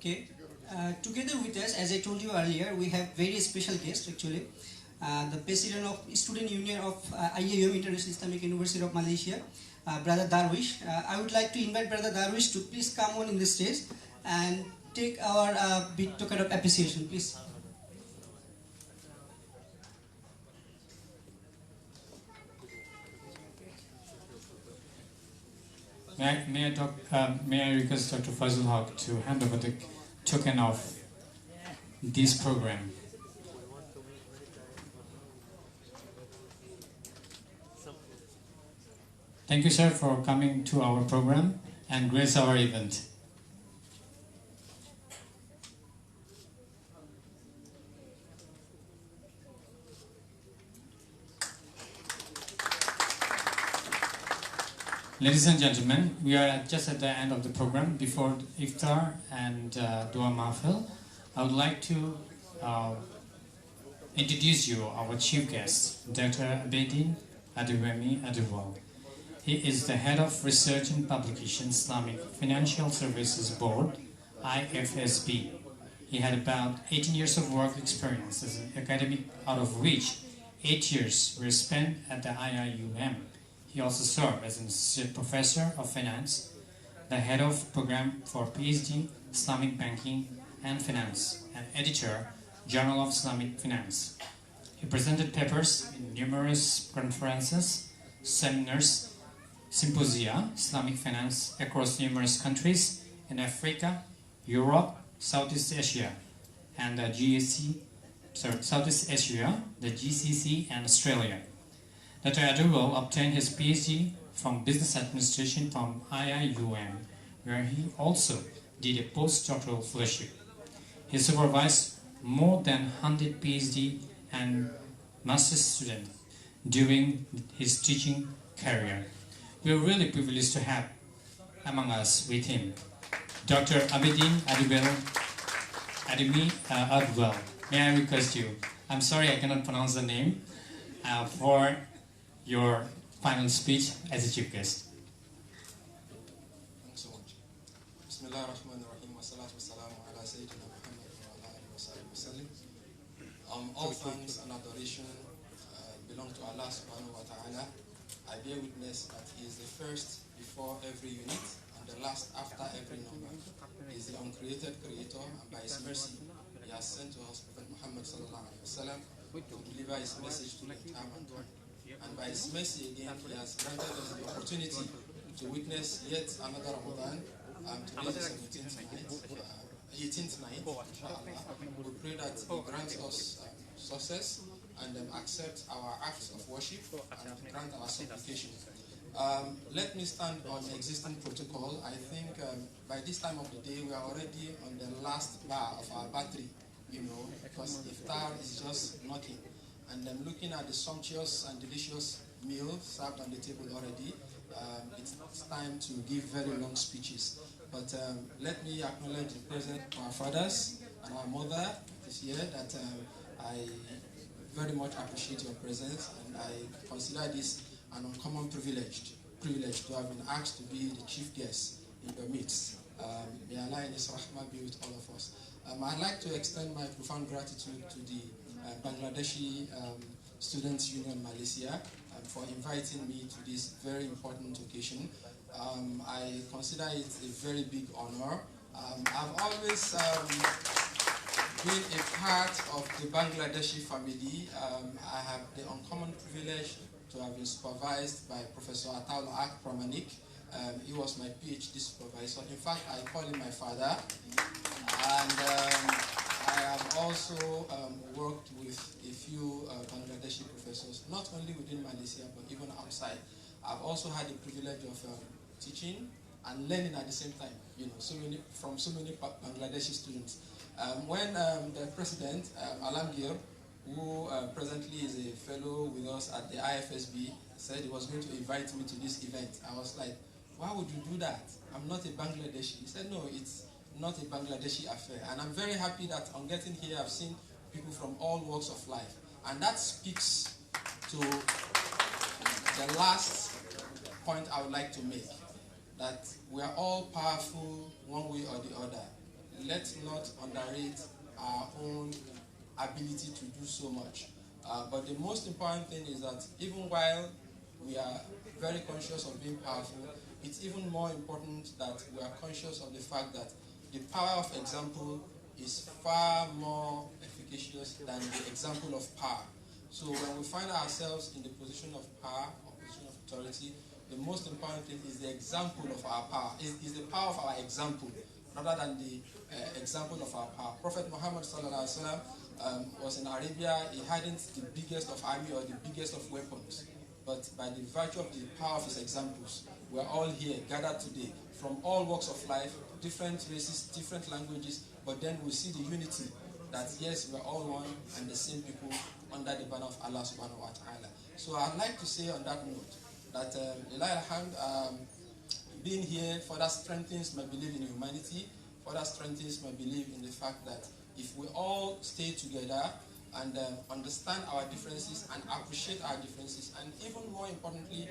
Okay. Together with us, as I told you earlier, we have very special guest actually. The President of Student Union of IAUM, International Islamic University of Malaysia, Brother Darwish. I would like to invite Brother Darwish to please come on in the stage and take our big token of appreciation, please. May I request Dr. Fazul Haq to hand over the token of this program? Thank you, sir, for coming to our program and grace our event. Ladies and gentlemen, we are just at the end of the program before Iftar and Dua Mahfil. I would like to introduce you our chief guest, Dr. Bedin Aduwemi Aduwal. He is the head of Research and Publication Islamic Financial Services Board, IFSB. He had about 18 years of work experience as an academic, out of which 8 years were spent at the IIUM. He also served as an associate professor of finance, the head of program for PhD Islamic Banking and Finance, and editor, Journal of Islamic Finance. He presented papers in numerous conferences, seminars, symposia, Islamic finance across numerous countries in Africa, Europe, Southeast Asia, and the Southeast Asia, the GCC, and Australia. Dr. Aduwal obtained his PhD from Business Administration from IIUM, where he also did a postdoctoral fellowship. He supervised more than 100 PhD and master's students during his teaching career. We are really privileged to have among us with him Dr. Abedin Ademi Adwal. May I request you, I'm sorry I cannot pronounce the name, for your final speech as a chief guest. Thanks so much. Bismillah ar-Rahman ar-Rahim wa salatu wa salamu ala Sayyidina Muhammad wa ala alihi wa sahbihi wa sallim. All thanks and adoration belong to Allah subhanahu wa ta'ala. I bear witness that he is the first before every unit and the last after every number. He is the uncreated creator, and by his mercy, he has sent to us Prophet Muhammad sallallahu alaihi wasallam to deliver his message to the entire mankind. And by his mercy again, he has granted us the opportunity to witness yet another Ramadan. Today is the 18th night, inshallah. We pray that he grants us success and accept our acts of worship and grant our supplication. Let me stand on existing protocol. I think by this time of the day, we are already on the last bar of our battery, because iftar is just knocking. And I'm looking at the sumptuous and delicious meal served on the table already. It's time to give very long speeches. But let me acknowledge the presence of our fathers and our mother this year, that I very much appreciate your presence, and I consider this an uncommon privilege to have been asked to be the chief guest in your midst. May Allah in His rahmah be with all of us. I'd like to extend my profound gratitude to the Bangladeshi Students Union Malaysia for inviting me to this very important occasion. I consider it a very big honor. I've always been a part of the Bangladeshi family. I have the uncommon privilege to have been supervised by Professor Ataul Ak Pramanik. He was my PhD supervisor. In fact, I call him my father. And I have also worked with a few Bangladeshi professors, not only within Malaysia, but even outside. I've also had the privilege of teaching and learning at the same time, from so many Bangladeshi students. When the president, Alamgir, who presently is a fellow with us at the IFSB, said he was going to invite me to this event, I was like, why would you do that? I'm not a Bangladeshi. He said, no, it's not a Bangladeshi affair. And I'm very happy that on getting here, I've seen people from all walks of life. And that speaks to the last point I would like to make, that we are all powerful one way or the other. Let's not underrate our own ability to do so much. But the most important thing is that even while we are very conscious of being powerful, it's even more important that we are conscious of the fact that the power of example is far more efficacious than the example of power. So when we find ourselves in the position of power or position of authority, the most important thing is the example of our power, is the power of our example, rather than the example of our power. Prophet Muhammad sallallahu alaihi wasallam was in Arabia. He hadn't the biggest of army or the biggest of weapons, but by the virtue of the power of his examples, we are all here gathered today from all walks of life, different races, different languages, but then we see the unity that yes, we are all one and the same people under the banner of Allah subhanahu wa ta'ala. So I'd like to say on that note that being here further strengthens my belief in humanity, further strengthens my belief in the fact that if we all stay together and understand our differences and appreciate our differences, and even more importantly,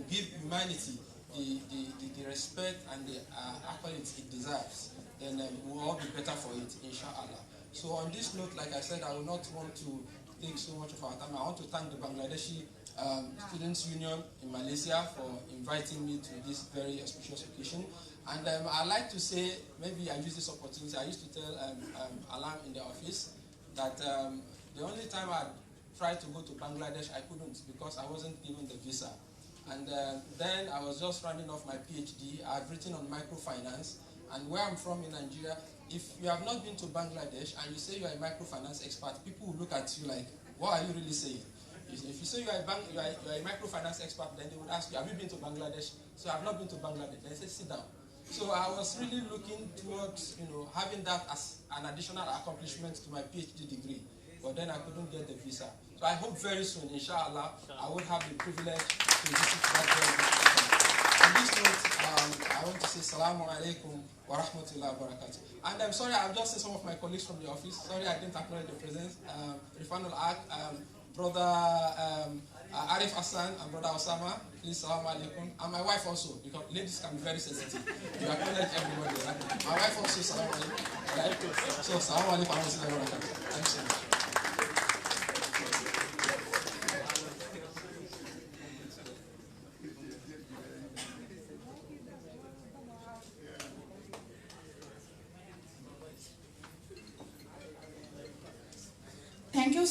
give humanity the respect and the accolades it deserves, then we'll all be better for it, inshallah. So on this note, like I said, I will not want to take so much of our time. I want to thank the Bangladeshi Students Union in Malaysia for inviting me to this very auspicious occasion. And I'd like to say, maybe I use this opportunity, I used to tell Alam in the office that the only time I tried to go to Bangladesh, I couldn't because I wasn't given the visa. And then I was just rounding off my PhD. I had written on microfinance. And where I'm from in Nigeria, if you have not been to Bangladesh and you say you are a microfinance expert, people will look at you like, what are you really saying? If you say you are a microfinance expert, then they would ask you, have you been to Bangladesh? So I have not been to Bangladesh. They say, sit down. So I was really looking towards, having that as an additional accomplishment to my PhD degree. But then I couldn't get the visa. So I hope very soon, inshallah, I would have the privilege to visit that very good. On this note, I want to say Assalamu alaikum wa rahmatullahi wa barakatuh. And I'm sorry, I've just seen some of my colleagues from the office. Sorry, I didn't acknowledge the presence. Rifanul Ak, Brother Arif Hassan, and Brother Osama, please Assalamu alaikum. And my wife also, because ladies can be very sensitive. You acknowledge everybody, right? My wife also, Assalamu alaikum. Right? So, Assalamu alaikum wa rahmatullahi wa barakatuh. Thanks so much.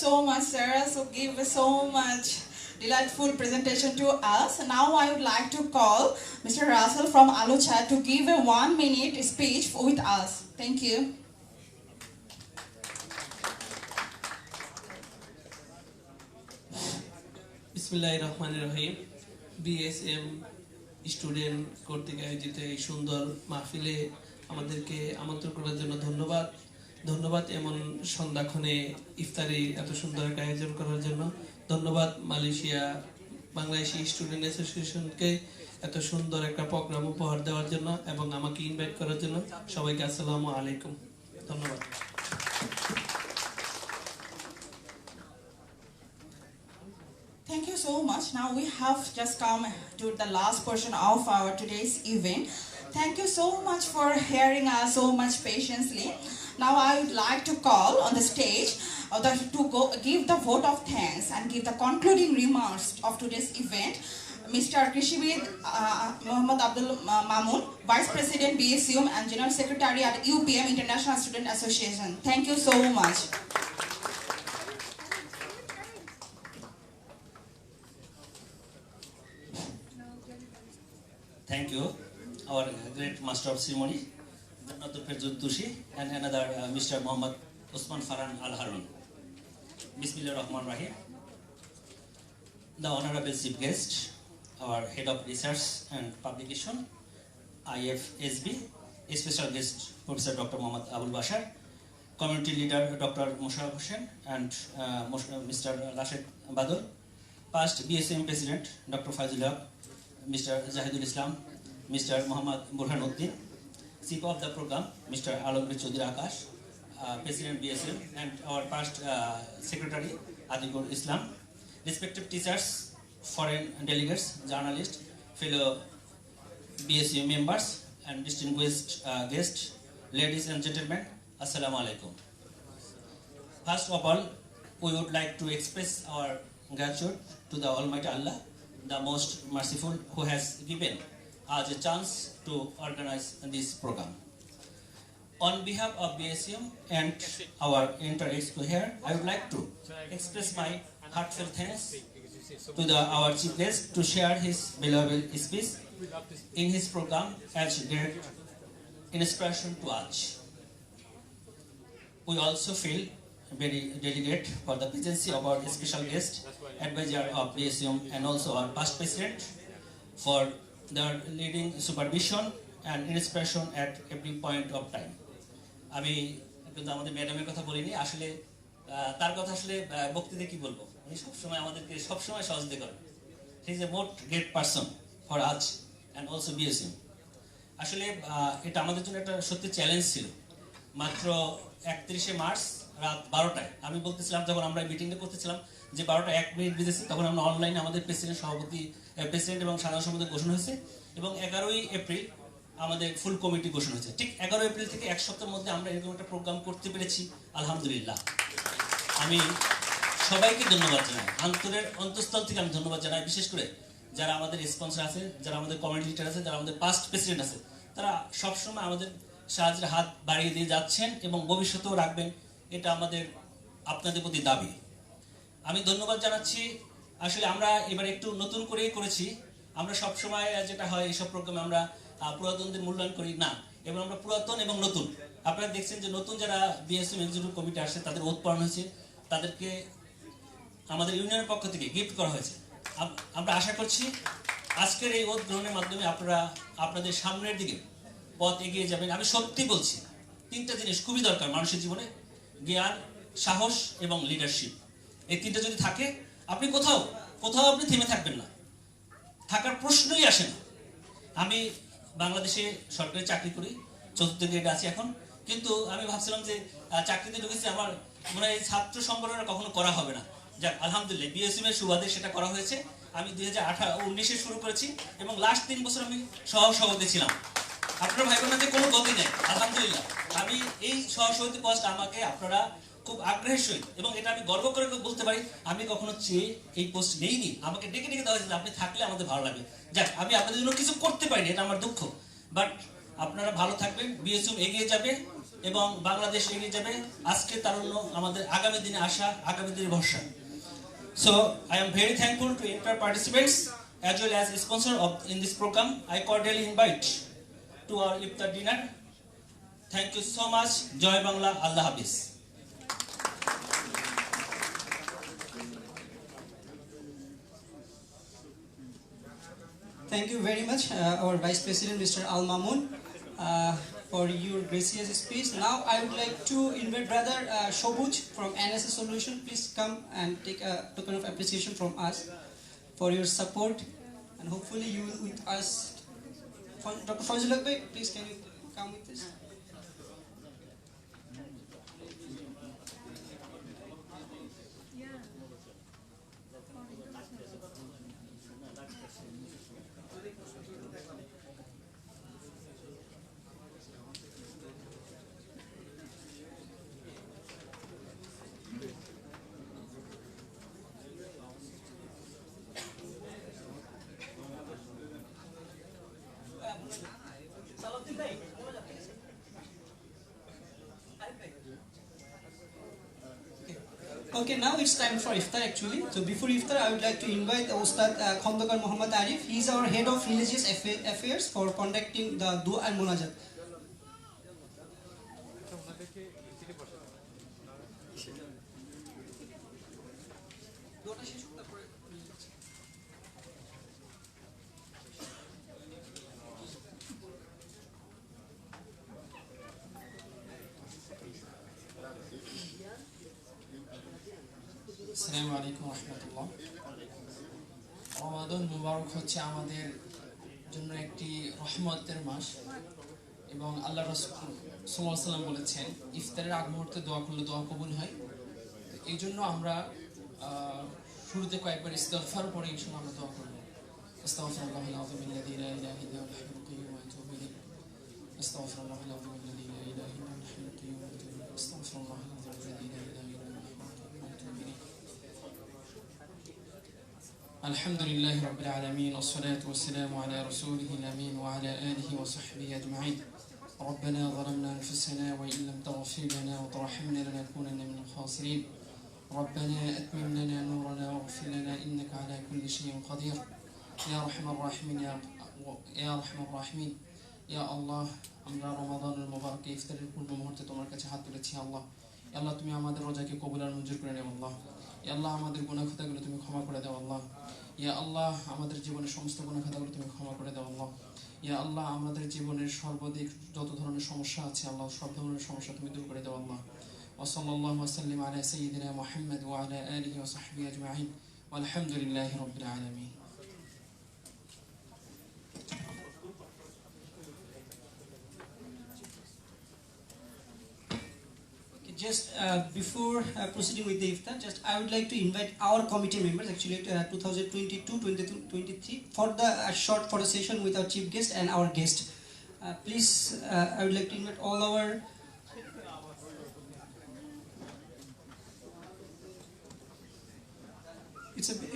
so much, sir. So give so much delightful presentation to us. Now I would like to call Mr. Russell from Alucha to give a 1-minute speech with us. Thank you. বিসমিল্লাহিররহমানিররহিম। BSM student কর্তৃক আয়োজিত এই সুন্দর মাহফিলে আমাদেরকে আমন্ত্রণ করার জন্য ধন্যবাদ। ধন্যবাদ এমন সন্ধ্যাক্ষণে ইফতারি এত সুন্দর একটা আয়োজন করার জন্য। ধন্যবাদ মালয়েশিয়া বাংলাদেশি স্টুডেন্ট অ্যাসোসিয়েশনকে এত সুন্দর একটা প্রোগ্রাম উপহার দেওয়ার জন্য এবং আমাকে ইনভাইট করার জন্য। সবাইকে আসসালামু আলাইকুম, ধন্যবাদ। Thank you so much. Now we have just come to the last portion of our today's event. Thank you so much for hearing us so much patiently. Now I would like to call on the stage to give the vote of thanks and give the concluding remarks of today's event. Mr. Krishibid Muhammad Abdul Mamun, Vice President BSUM and General Secretary at UPM International Student Association. Thank you so much. Thank you, our great master of ceremony, Dr. Fejud Tushi, and another Mr. Muhammad Usman Farhan Al Harun. Bismillahirrahmanirrahim. The honorable chief guest, our head of research and publication, IFSB, special guest Professor Dr. Muhammad Abul Bashar, community leader Dr. Musharraf Hussain and Mr. Rashid Badul, past BSM president Dr. Fazil Haq, Mr. Zahidul Islam, Mr. Muhammad Burhanuddin, chief of the program, Mr. Alamgir Chaudhry Akash, President BSM, and our past secretary Adiqul Islam, respective teachers, foreign delegates, journalists, fellow BSU members, and distinguished guests, ladies and gentlemen, Assalamu alaikum. First of all, we would like to express our gratitude to the Almighty Allah, the most merciful, who has given us a chance to organize this program. On behalf of BSUM and our inter-expo here, I would like to express my heartfelt thanks to our chief guest to share his valuable speech in his program as great inspiration to us. We also feel very delighted for the presence of our special guest, advisor of BSUM, and also our past president for their leading supervision and inspiration at every point of time. আমি কিন্তু আমাদের ম্যাডামের কথা বলিনি, আসলে তার কথা আসলে বক্তৃতায় কি বলবো, উনি সবসময় আমাদেরকে সবসময় সহযোগিতা করেন। He is a most great person for আজ অ্যান্ড অলসো বিএসএম। আসলে এটা আমাদের জন্য একটা সত্যি চ্যালেঞ্জ ছিল। মাত্র 31শে মার্চ রাত 12টায় আমি বলতেছিলাম, যখন আমরা মিটিংটা করতেছিলাম যে 12টা 1 মিনিট বেজেছে, তখন আমরা অনলাইনে আমাদের প্রেসিডেন্ট এবং সাধারণ সম্পাদক ঘোষণা হয়েছে এবং 11ই এপ্রিল আমাদের ফুল কমিটি ঘোষণা হয়েছে। ঠিক 11 এপ্রিল থেকে এক সপ্তাহের মধ্যে আমরা এরকম একটা প্রোগ্রাম করতে পেরেছি, আলহামদুলিল্লাহ। আমি সবাইকে ধন্যবাদ জানাই, অন্তঃস্থল থেকে আমি ধন্যবাদ জানাই, বিশেষ করে যারা আমাদের স্পন্সর আছে, যারা আমাদের কমিটি লিডার আছে, যারা আমাদের পাস্ট প্রেসিডেন্ট আছে, তারা সবসময় আমাদের সাহায্যের হাত বাড়িয়ে দিয়ে যাচ্ছেন এবং ভবিষ্যতেও রাখবেন, এটা আমাদের আপনাদের প্রতি দাবি। আমি ধন্যবাদ জানাচ্ছি। আসলে আমরা এবার একটু নতুন করেই করেছি। আমরা সবসময় যেটা হয় এইসব প্রোগ্রামে আমরা পুরাতনদের মূল্যায়ন করি না, এবং আমরা পুরাতন এবং নতুন, আপনারা দেখছেন যে নতুন যারা বিএসএম এক্সিকিউটিভ কমিটি আসছে তাদের ওথ পড়ানো হয়েছে, তাদেরকে আমাদের ইউনিয়নের পক্ষ থেকে গিফট করা হয়েছে। আমরা আশা করছি আজকের এই ওথ গ্রহণের মাধ্যমে আপনারা আপনাদের সামনের দিকে পথ এগিয়ে যাবেন। আমি সত্যি বলছি, 3টা জিনিস খুবই দরকার মানুষের জীবনে: জ্ঞান, সাহস এবং লিডারশিপ। এই 3টা যদি থাকে, আপনি কোথাও আপনি থেমে থাকবেন না, থাকার প্রশ্নই আসে না। আমি বাংলাদেশে সরকারি চাকরি করি, 4র্থ গ্রেডে আছি এখন, কিন্তু আমি ভাবছিলাম যে চাকরিতে ঢুকেছি, আমার মনে হয় ছাত্র সংগঠন কখনো করা হবে না। যাক, আলহামদুলিল্লাহ বিএসএম এর সুবাদে সেটা করা হয়েছে। আমি 2019-এ শুরু করেছি এবং লাস্ট 3 বছর আমি সহসভাপতি ছিলাম। আপনার ভাই বোনদের কোনো গতি নেই, আলহামদুলিল্লাহ। আমি এই সহসভাপতি পোস্ট আমাকে আপনারা খুব আগ্রহের সহিত, এবং এটা আমি গর্ব করে বলতে পারি, আমি কখনো চেয়ে এই পোস্ট নেইনি, আমাকে ডেকে দেওয়া হয়েছে, আপনি থাকলে আমাদের ভালো লাগে। যাক, আমি আপনাদের জন্য কিছু করতে পারিনি, এটা আমার দুঃখ, বাট আপনারা ভালো থাকবেন, বিএসএম এগিয়ে যাবে এবং বাংলাদেশ এগিয়ে যাবে। আজকে তারুণ্য আমাদের আগামী দিনে আশা, আগামী দিনে ভরসা। So I am very thankful to IFTAR participants as well as sponsor in this program. I cordially invite to our IFTAR dinner. Thank you so much. Joy Bangla, Allah Hafiz. Thank you very much, our Vice President, Mr. Al Mamun, for your gracious speech. Now I would like to invite Brother Shobuj from NSA Solution. Please come and take a token of appreciation from us for your support, and hopefully you will with us. Dr. Fazilak Bhai, please can you come with this? Okay, now it's time for iftar actually. So before iftar, I would like to invite Ustad Khondokar Muhammad Arif. He is our head of religious affairs for conducting the dua and munajat. আসসালামু আলাইকুম রাহমাতুল্লাহ। রমাদান মুবারক হচ্ছে আমাদের জন্য একটি রহমতের মাস এবং আল্লাহ রাসূল সাল্লাল্লাহু আলাইহি ওয়াসাল্লাম বলেছেন ইফতারের আগ মুহূর্তে দোয়া করলে দোয়া কবুল হয়। এই জন্য আমরা শুরুতে কয়েকবার ইস্তিগফার পড়ে ইনশাআল্লাহ আমরা দোয়া করব। আস্তাগফিরুল্লাহাল আযীম আল্লাযী লা ইলাহা ইল্লা হুয়াল হাইয়ুল কাইয়্যুম ওয়া আতুবু ইলাইহি। আস্তাগফিরুল্লাহাল আযীম আল্লাযী লা ইলাহা ইল্লা হুয়াল হাইয়ুল কাইয়্যুম ওয়া আতুবু ইলাইহি। আস্তাগফিরুল্লাহাল আযীম আল্লাযী লা ইলাহা ইল্লা হুয়াল হাইয়ুল কাইয়্যুম ওয়া আতুবু ইলাইহি। الحمد لله رب العالمين والصلاة والسلام على رسوله الأمين وعلى آله وصحبه أجمعين. ربنا ظلمنا أنفسنا وإن لم تغفر لنا وترحمنا لنكونن من الخاسرين. ربنا أتمم لنا نورنا واغفر لنا إنك على كل شيء قدير. يا أرحم الراحمين يا أرحم الراحمين يا الله আমরা রমাদানের মুবারক ইফতারের পূর্ব মুহূর্তে তোমার কাছে হাত তুলেছি আল্লাহ। আল্লাহ তুমি আমাদের রোজাকে কবুল আর মঞ্জুর করে নাও আল্লাহ। ইয়া আল্লাহ আমাদের গুনাহ খাতাগুলো তুমি ক্ষমা করে দাও আল্লাহ। ইয়া আল্লাহ আমাদের জীবনের সমস্ত গুনাহ খাতাগুলো তুমি ক্ষমা করে দাও আল্লাহ। ইয়া আল্লাহ আমাদের জীবনের সর্বাধিক যত ধরনের সমস্যা আছে আল্লাহ সব ধরনের সমস্যা তুমি দূর করে দাও আল্লাহ। ওয়া সাল্লাল্লাহু ওয়া সাল্লিম আলা সাইয়্যিদিনা মুহাম্মদ ওয়া আলা আলিহি ওয়া সাহবিহি আজমাইন ওয়ালহামদুলিল্লাহি রাব্বিল আলামিন। Just before proceeding with the iftar, just I would like to invite our committee members, actually 2022-2023, for the short photo session with our chief guest and our guest. Please, I would like to invite all our.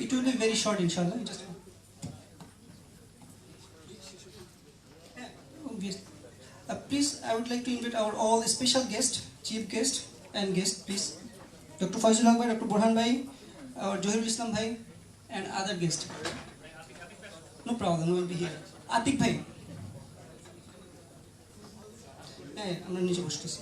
It will be very short, inshallah. Just. Please, I would like to invite our all special guest, chief guest and guest, please. Dr. Fazilak Bhai, Dr. Burhan Bhai, our Johirul Islam Bhai, and other guests. No problem, we will be here. Atik Bhai. Hey, আমরা নিচে বসতেছি।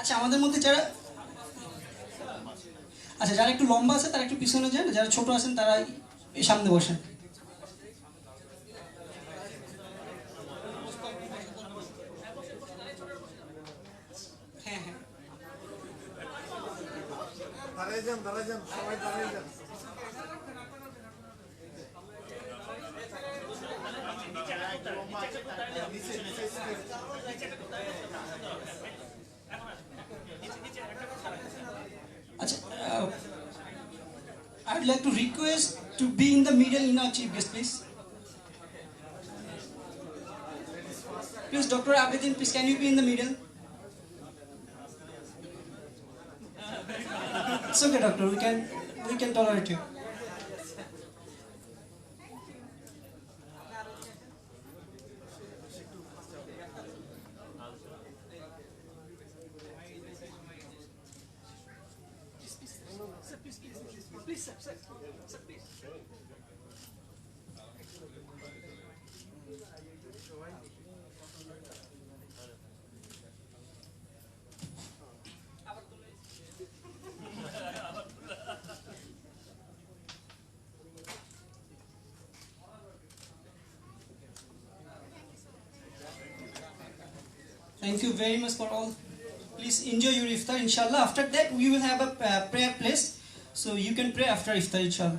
আচ্ছা আমাদের মধ্যে যারা একটু লম্বা আছে তারা একটু পিছনে যান, যারা ছোট আছেন তারা সামনে বসেন। হ্যাঁ হ্যাঁ দাঁড়ায় যান সবাই দাঁড়ায় যান। আচ্ছা I'd like to request to be in the middle in our chief guest, please. Please, Dr. Abedin, please, can you be in the middle? It's okay, doctor. We can tolerate you. Thank you very much for all. Please enjoy your iftar, inshallah. After that, we will have a prayer place, so you can pray after iftar, inshallah.